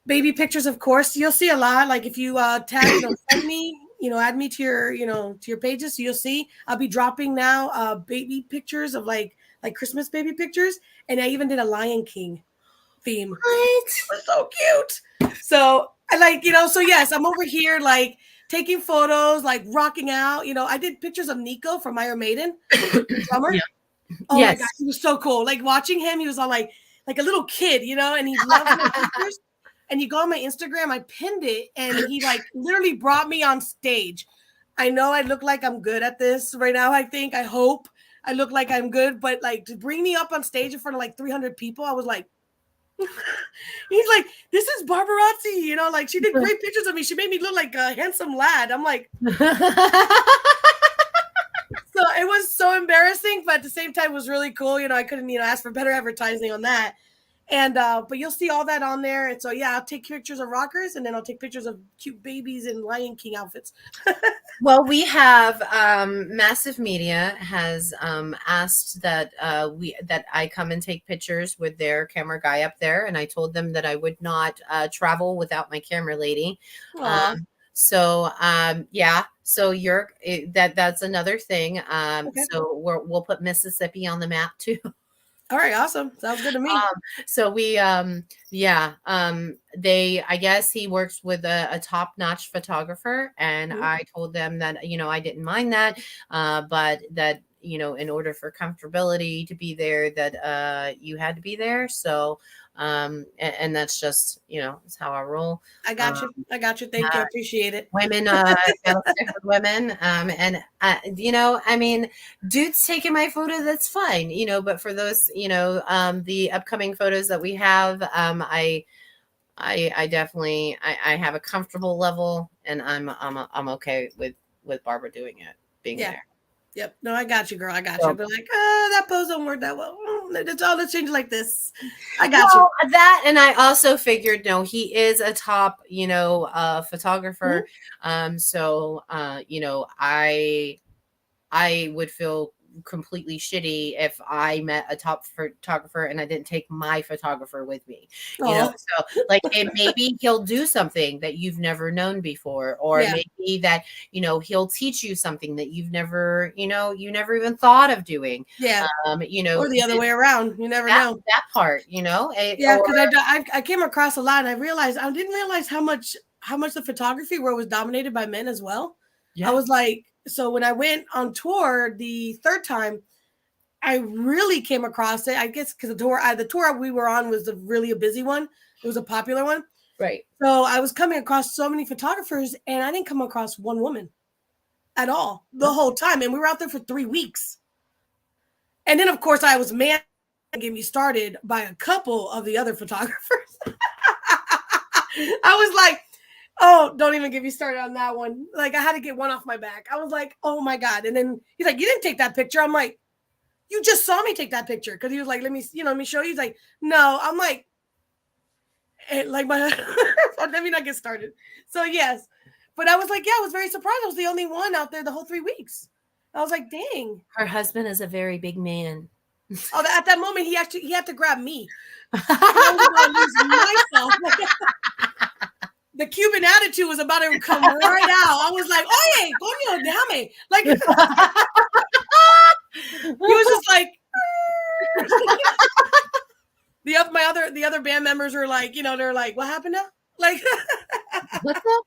S7: baby pictures, of course. You'll see a lot. Like if you tag, send me, add me to your, to your pages. So you'll see. I'll be dropping now baby pictures of like Christmas baby pictures, and I even did a Lion King theme.
S6: What?
S7: It was so cute. So I so yes, I'm over here like taking photos, like rocking out. I did pictures of Nico from Iron Maiden, drummer.
S6: Yeah.
S7: Oh
S6: Yes.
S7: my gosh, he was so cool. Like watching him, he was all like a little kid, and he loved my pictures. And you go on my Instagram, I pinned it, and he like literally brought me on stage. I know I look like I'm good at this right now. I hope I look like I'm good, but like to bring me up on stage in front of like 300 people, I was like, he's like, this is Barbarazzi, like she did great pictures of me. She made me look like a handsome lad. I'm like, so it was so embarrassing, but at the same time, it was really cool. I couldn't, ask for better advertising on that. And but you'll see all that on there. And so yeah, I'll take pictures of rockers, and then I'll take pictures of cute babies in Lion King outfits.
S6: Well, we have Massive Media has asked that that I come and take pictures with their camera guy up there, and I told them that I would not travel without my camera lady. So yeah, so that's another thing.
S7: Okay.
S6: So we'll put Mississippi on the map too.
S7: All right, awesome. Sounds good to me.
S6: So we I guess he works with a top-notch photographer, and I told them that I didn't mind that, but that in order for comfortability to be there, that you had to be there. So and that's just it's how I roll.
S7: I got you. Thank you. I appreciate it.
S6: Women gotta stick with women, and I mean, dudes taking my photo, that's fine, but for those the upcoming photos that we have, I definitely I have a comfortable level, and I'm okay with Barbara doing it, being there.
S7: Yep. No, I got you, girl. I got you. But like, that pose don't work that well. Let's change it like this. I got you.
S6: That, and I also figured, no, he is a top, photographer. So, I would feel completely shitty if I met a top photographer and I didn't take my photographer with me. So like maybe he'll do something that you've never known before, or maybe that he'll teach you something that you've never you never even thought of doing.
S7: Or the other way around. You never know
S6: that part. Because
S7: I came across a lot, and I didn't realize how much the photography world was dominated by men as well. I was like, so when I went on tour the third time, I really came across it. I guess because the tour we were on was really a busy one. It was a popular one.
S6: Right.
S7: So I was coming across so many photographers, and I didn't come across one woman at all the whole time. And we were out there for 3 weeks. And then, of course, I was get me started by a couple of the other photographers. I was like, oh, don't even get me started on that one. Like, I had to get one off my back. I was like, oh my God. And then he's like, you didn't take that picture. I'm like, you just saw me take that picture. Because he was like, let me show you. He's like, no. I'm like, let me not get started. So yes. But I was like, I was very surprised. I was the only one out there the whole 3 weeks. I was like, dang.
S6: Her husband is a very big man.
S7: Oh, at that moment, he had to grab me. I was about to lose myself. The Cuban attitude was about to come right out. I was like, "Oye, coño, déjame!" Like he was just like. The other band members were like, they're like, "What happened now?" Like,
S6: What's up?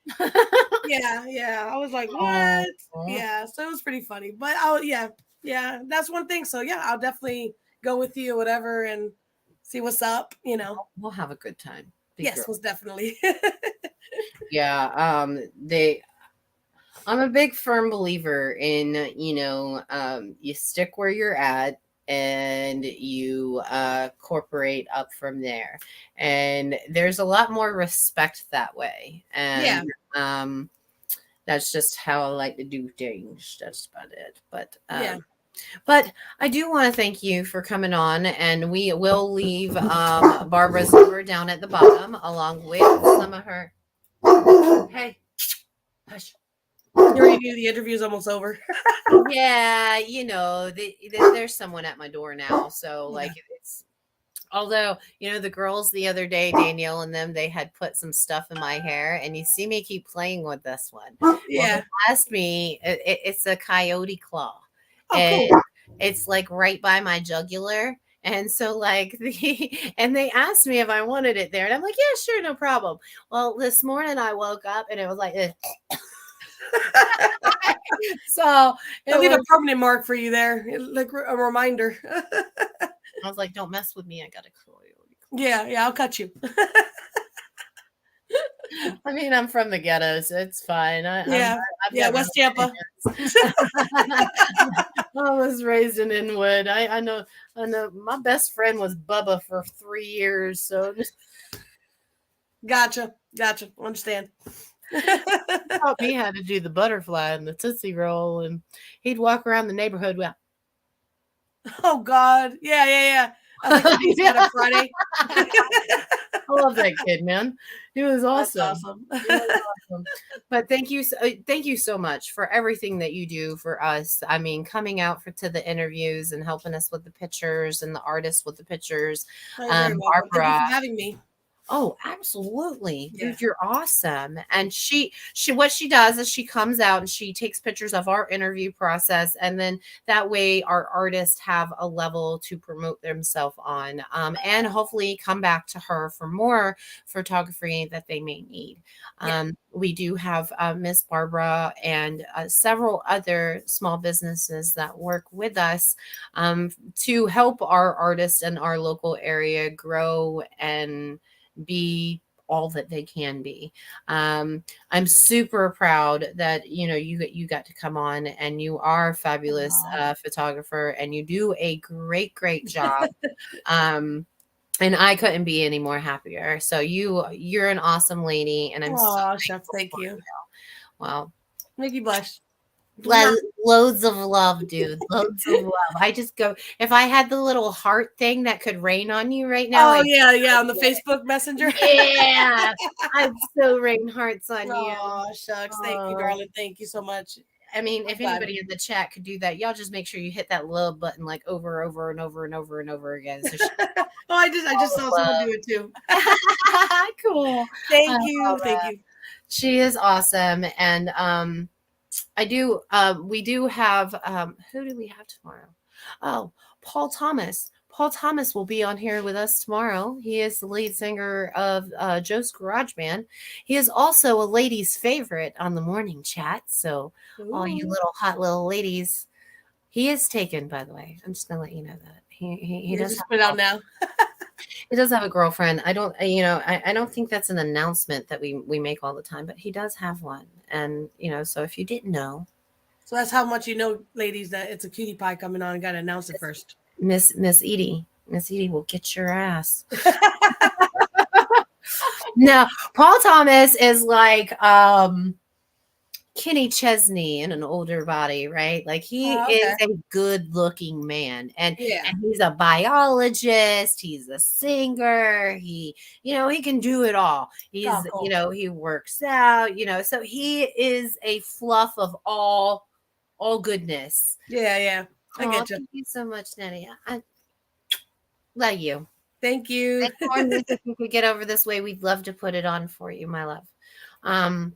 S7: yeah. I was like, "What?"
S6: Aw.
S7: Yeah, so it was pretty funny. But yeah, that's one thing. So yeah, I'll definitely go with you, or whatever, and see what's up.
S6: We'll have a good time. Big
S7: Yes,
S6: girl.
S7: most definitely.
S6: Yeah. I'm a big firm believer in, you stick where you're at and you corporate up from there. And there's a lot more respect that way.
S7: Yeah.
S6: And that's just how I like to do things. That's about it.
S7: Yeah.
S6: But I do want to thank you for coming on, and we will leave Barbara's number down at the bottom along with some of her. Hey, hush.
S7: You already knew the interview's almost over.
S6: Yeah, there's someone at my door now, so like it's. Although the girls the other day, Danielle and them, they had put some stuff in my hair, and you see me keep playing with this one.
S7: Yeah.
S6: Well, they asked me, it's a coyote claw.
S7: Oh,
S6: And
S7: cool.
S6: it's like right by my jugular. And so like and they asked me if I wanted it there. And I'm like, yeah, sure, no problem. Well, this morning I woke up and it was like so
S7: I'll leave a permanent mark for you there, like a reminder.
S6: I was like, don't mess with me. I got a coyote.
S7: Yeah, I'll cut you.
S6: I mean, I'm from the ghetto, so it's fine. I've got
S7: West Tampa.
S6: I was raised in Inwood. I know. My best friend was Bubba for 3 years, so just
S7: Gotcha. Understand.
S6: taught me how to do the butterfly and the Tootsie Roll, and he'd walk around the neighborhood with.
S7: Oh God, yeah. I was like,
S6: Yeah.
S7: Friday.
S6: I love that kid, man. He was awesome.
S7: That's awesome.
S6: He was awesome. But thank you so much for everything that you do for us. I mean, coming out to the interviews and helping us with the pictures and the artists with the pictures.
S7: You're very welcome. Thank you
S6: Barbara.
S7: for having me.
S6: Oh, absolutely.
S7: Yeah.
S6: Dude, you're awesome. And she what she does is she comes out and she takes pictures of our interview process, and then that way our artists have a level to promote themselves on, and hopefully come back to her for more photography that they may need. We do have Miss Barbara and several other small businesses that work with us to help our artists in our local area grow and be all that they can be. I'm super proud that you got to come on, and you are a fabulous photographer, and you do a great job. And I couldn't be any more happier. So you're an awesome lady, and I'm so
S7: Chef, thank you.
S6: Well,
S7: Make you blush.
S6: loads of love, dude. Loads of love. I just go, if I had the little heart thing that could rain on you right now.
S7: Oh yeah, on the Facebook Messenger.
S6: Yeah, I'd so rain hearts on you.
S7: Oh shucks, thank you, darling. Thank you so much.
S6: I mean, if anybody in the chat could do that, y'all just make sure you hit that love button like over and over again. So
S7: I just saw someone do it too.
S6: Cool.
S7: Thank you.
S6: She is awesome, and we do have who do we have tomorrow? Oh, Paul Thomas. Paul Thomas will be on here with us tomorrow. He is the lead singer of Joe's Garage Band. He is also a lady's favorite on the morning chat. So all you little hot little ladies, he is taken, by the way. I'm just gonna let you know that. He does
S7: just put it out now.
S6: He does have a girlfriend. I don't think that's an announcement that we make all the time, but he does have one. And so if you didn't know.
S7: So that's how much you know, ladies, that it's a cutie pie coming on and gotta announce it first.
S6: Miss Edie will get your ass. No, Paul Thomas is like Kenny Chesney in an older body, right? Like he is a good looking man, and he's a biologist, he's a singer, he can do it all. He's he works out, so he is a fluff of all all goodness.
S7: Yeah. I
S6: Aw,
S7: get you.
S6: thank you so much, Nadia. I love you.
S7: Thank you.
S6: And more music we could get over this way, we'd love to put it on for you, my love.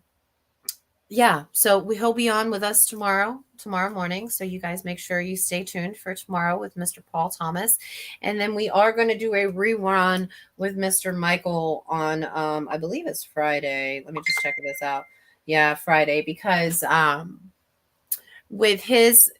S6: Yeah, so he'll be on with us tomorrow morning. So you guys make sure you stay tuned for tomorrow with Mr. Paul Thomas. And then we are going to do a rerun with Mr. Michael on I believe it's Friday. Let me just check this out. Yeah, Friday, because with his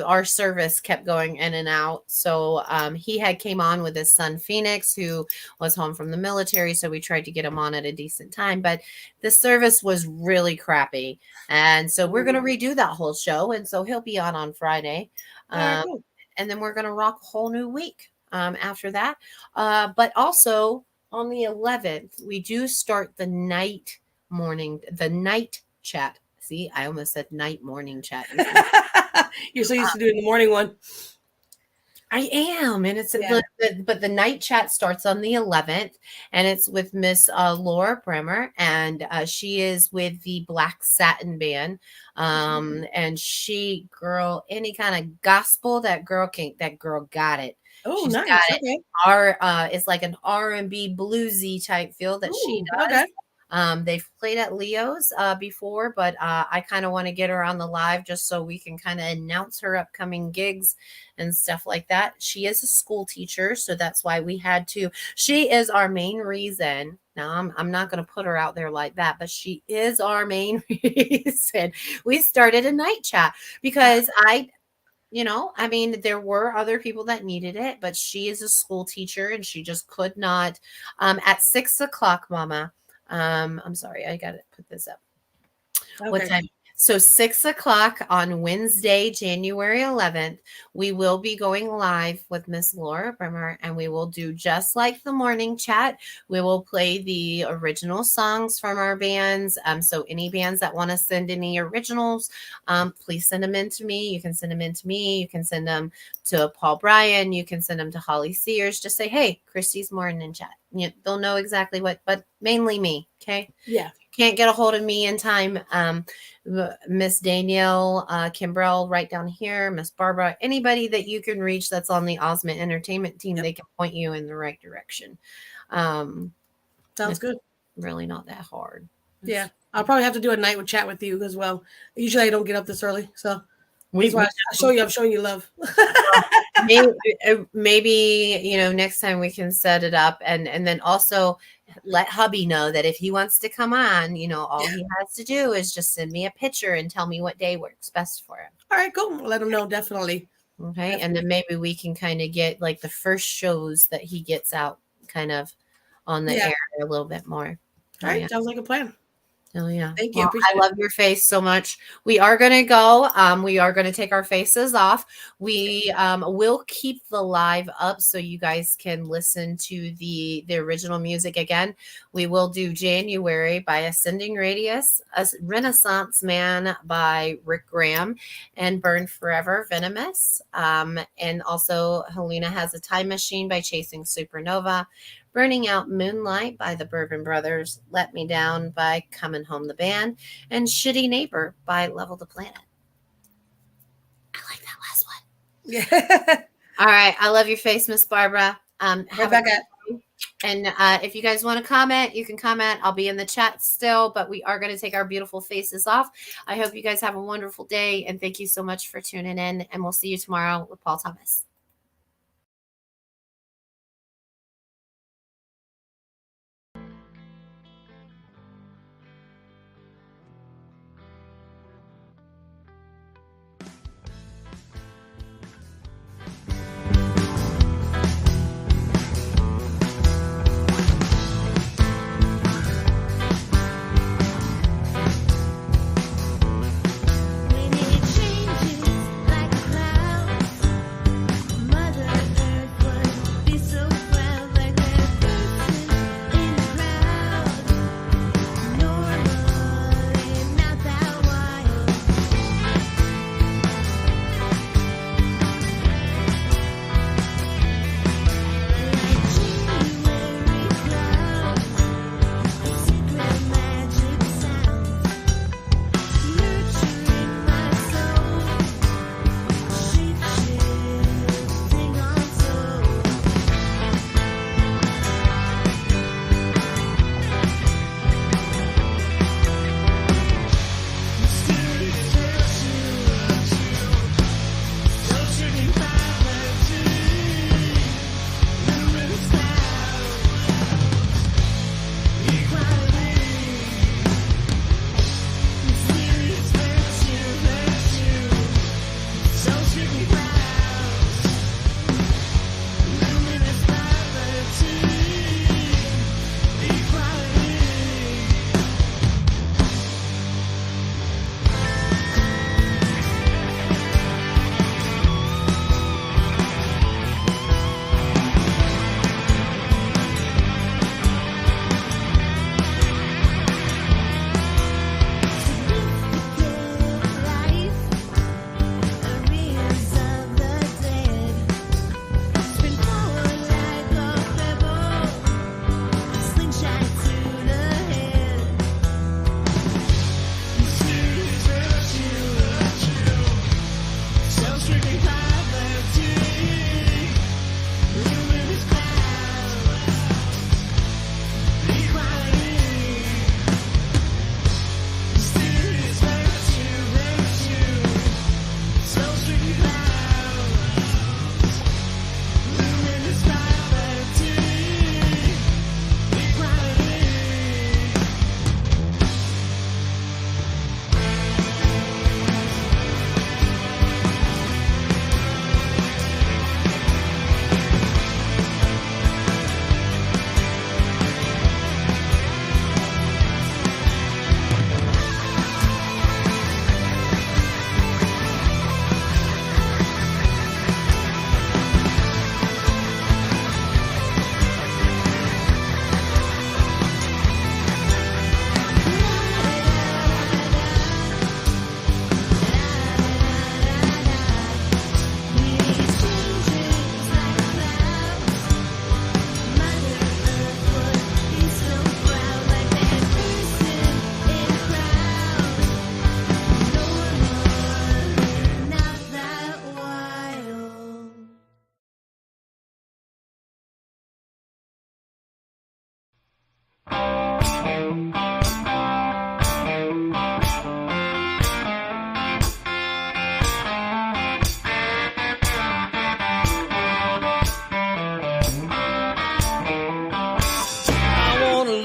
S6: our service kept going in and out, so he had came on with his son Phoenix, who was home from the military, so we tried to get him on at a decent time, but the service was really crappy, and so we're going to redo that whole show, and so he'll be on Friday.
S7: Cool.
S6: And then we're going to rock a whole new week after that, but also on the 11th we do start the night chat. See, I almost said night morning chat.
S7: You're so used to doing the morning one.
S6: I am, and it's
S7: Yeah.
S6: but the night chat starts on the 11th, and it's with Miss Laura Bremer, and she is with the Black Satin Band, and she, girl, any kind of gospel that girl got it.
S7: Oh,
S6: She's
S7: nice.
S6: got it.
S7: Okay.
S6: It's like an R&B bluesy type feel that she
S7: Ooh,
S6: does.
S7: okay.
S6: They've played at Leo's before, but I kind of want to get her on the live just so we can kind of announce her upcoming gigs and stuff like that. She is a school teacher, so that's why we had to. She is our main reason. Now, I'm not going to put her out there like that, but she is our main reason we started a night chat, because I mean, there were other people that needed it, but she is a school teacher and she just could not. At 6:00, Mama. I'm sorry, I gotta put this up.
S7: Okay.
S6: What time? So 6:00 on Wednesday, January 11th, we will be going live with Miss Laura Bremer, and we will do just like the morning chat. We will play the original songs from our bands. So any bands that want to send any originals, please send them in to me. You can send them in to me. You can send them to Paul Bryan. You can send them to Holly Sears. Just say, hey, Christy's morning chat. They'll know exactly what, but mainly me. Okay.
S7: Yeah.
S6: Can't get a hold of me in time. Miss Danielle Kimbrell right down here, Miss Barbara, anybody that you can reach that's on the Osment Entertainment team, they can point you in the right direction.
S7: Sounds good.
S6: Really not that hard.
S7: Yeah. I'll probably have to do a night with chat with you as well. Usually I don't get up this early, so that's why I'm showing you love.
S6: maybe next time we can set it up, and then also let hubby know that if he wants to come on, all he has to do is just send me a picture and tell me what day works best for him.
S7: All right, cool. Let him know, definitely.
S6: Okay. Definitely. And then maybe we can kind of get like the first shows that he gets out kind of on the air a little bit more.
S7: All right, sounds like a plan.
S6: Oh yeah.
S7: Thank you.
S6: Well, I love your face so much. We are going to go. We are going to take our faces off. We will keep the live up so you guys can listen to the original music again. We will do January by Ascending Radius, A Renaissance Man by Rick Graham, and Burn Forever, Venomous. And also Helena Has a Time Machine by Chasing Supernova. Burning Out Moonlight by the Bourbon Brothers, Let Me Down by Coming Home the Band, and Shitty Neighbor by Level the Planet. I like that last one.
S7: Yeah.
S6: All right. I love your face, Miss Barbara.
S7: And
S6: if you guys want to comment, you can comment. I'll be in the chat still, but we are going to take our beautiful faces off. I hope you guys have a wonderful day, and thank you so much for tuning in, and we'll see you tomorrow with Paul Thomas.
S3: When it changes like clouds.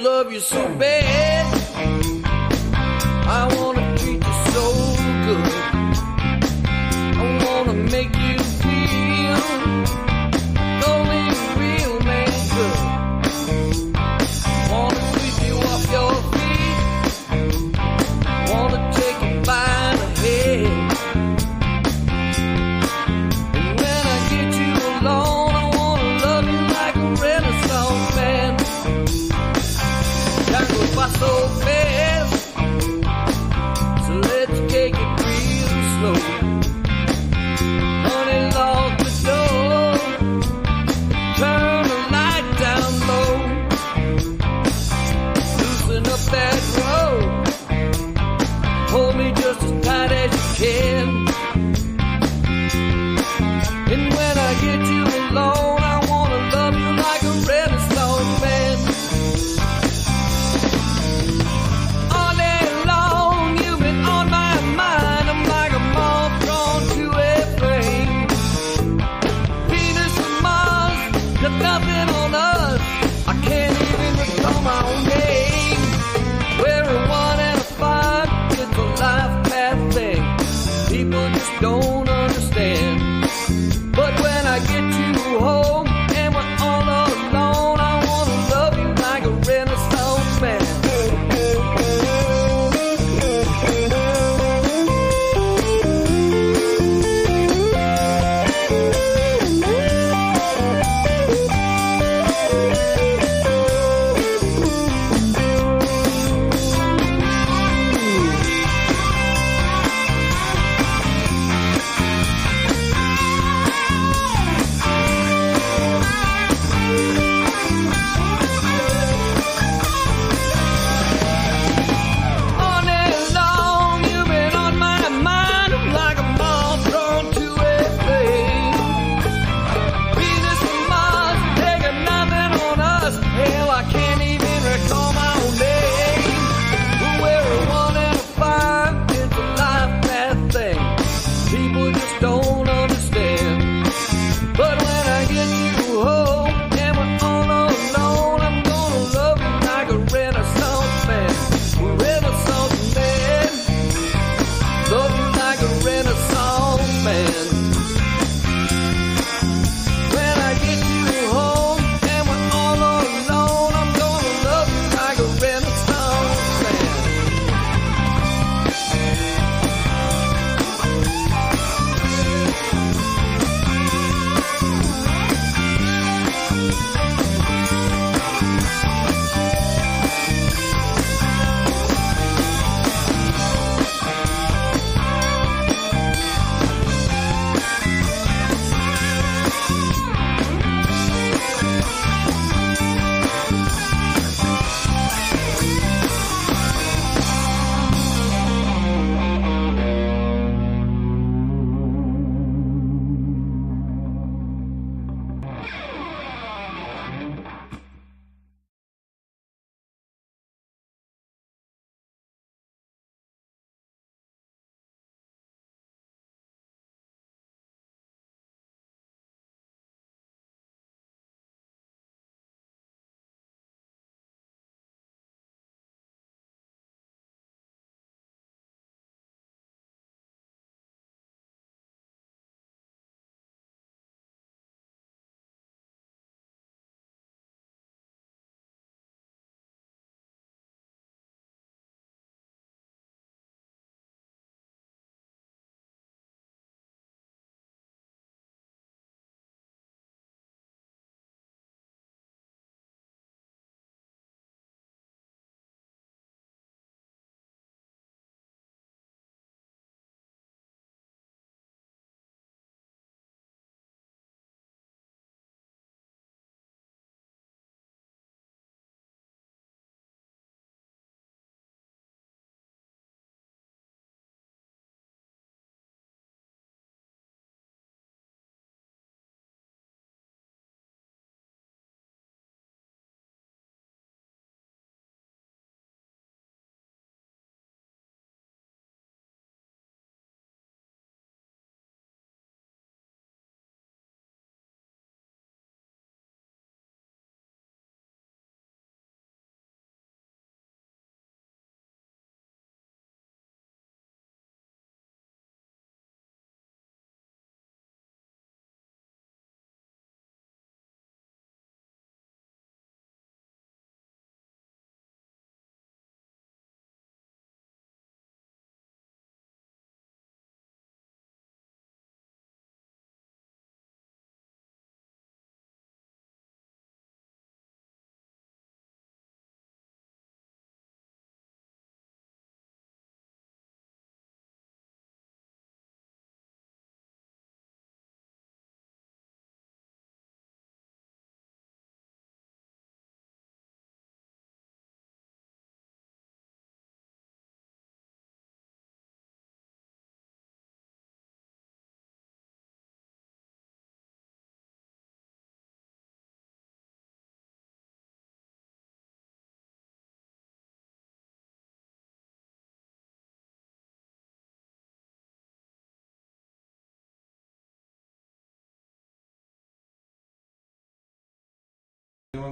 S1: love you so bad. I wanna treat you so good. I wanna make you feel only a real man could. Wanna sweep you off your feet. Wanna take you by the head. And when I get you alone, I wanna love you like a Renaissance man. That goes by so fast.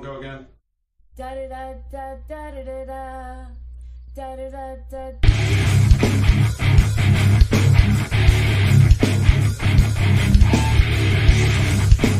S8: go again?
S3: Da da da da da da da da da da da da.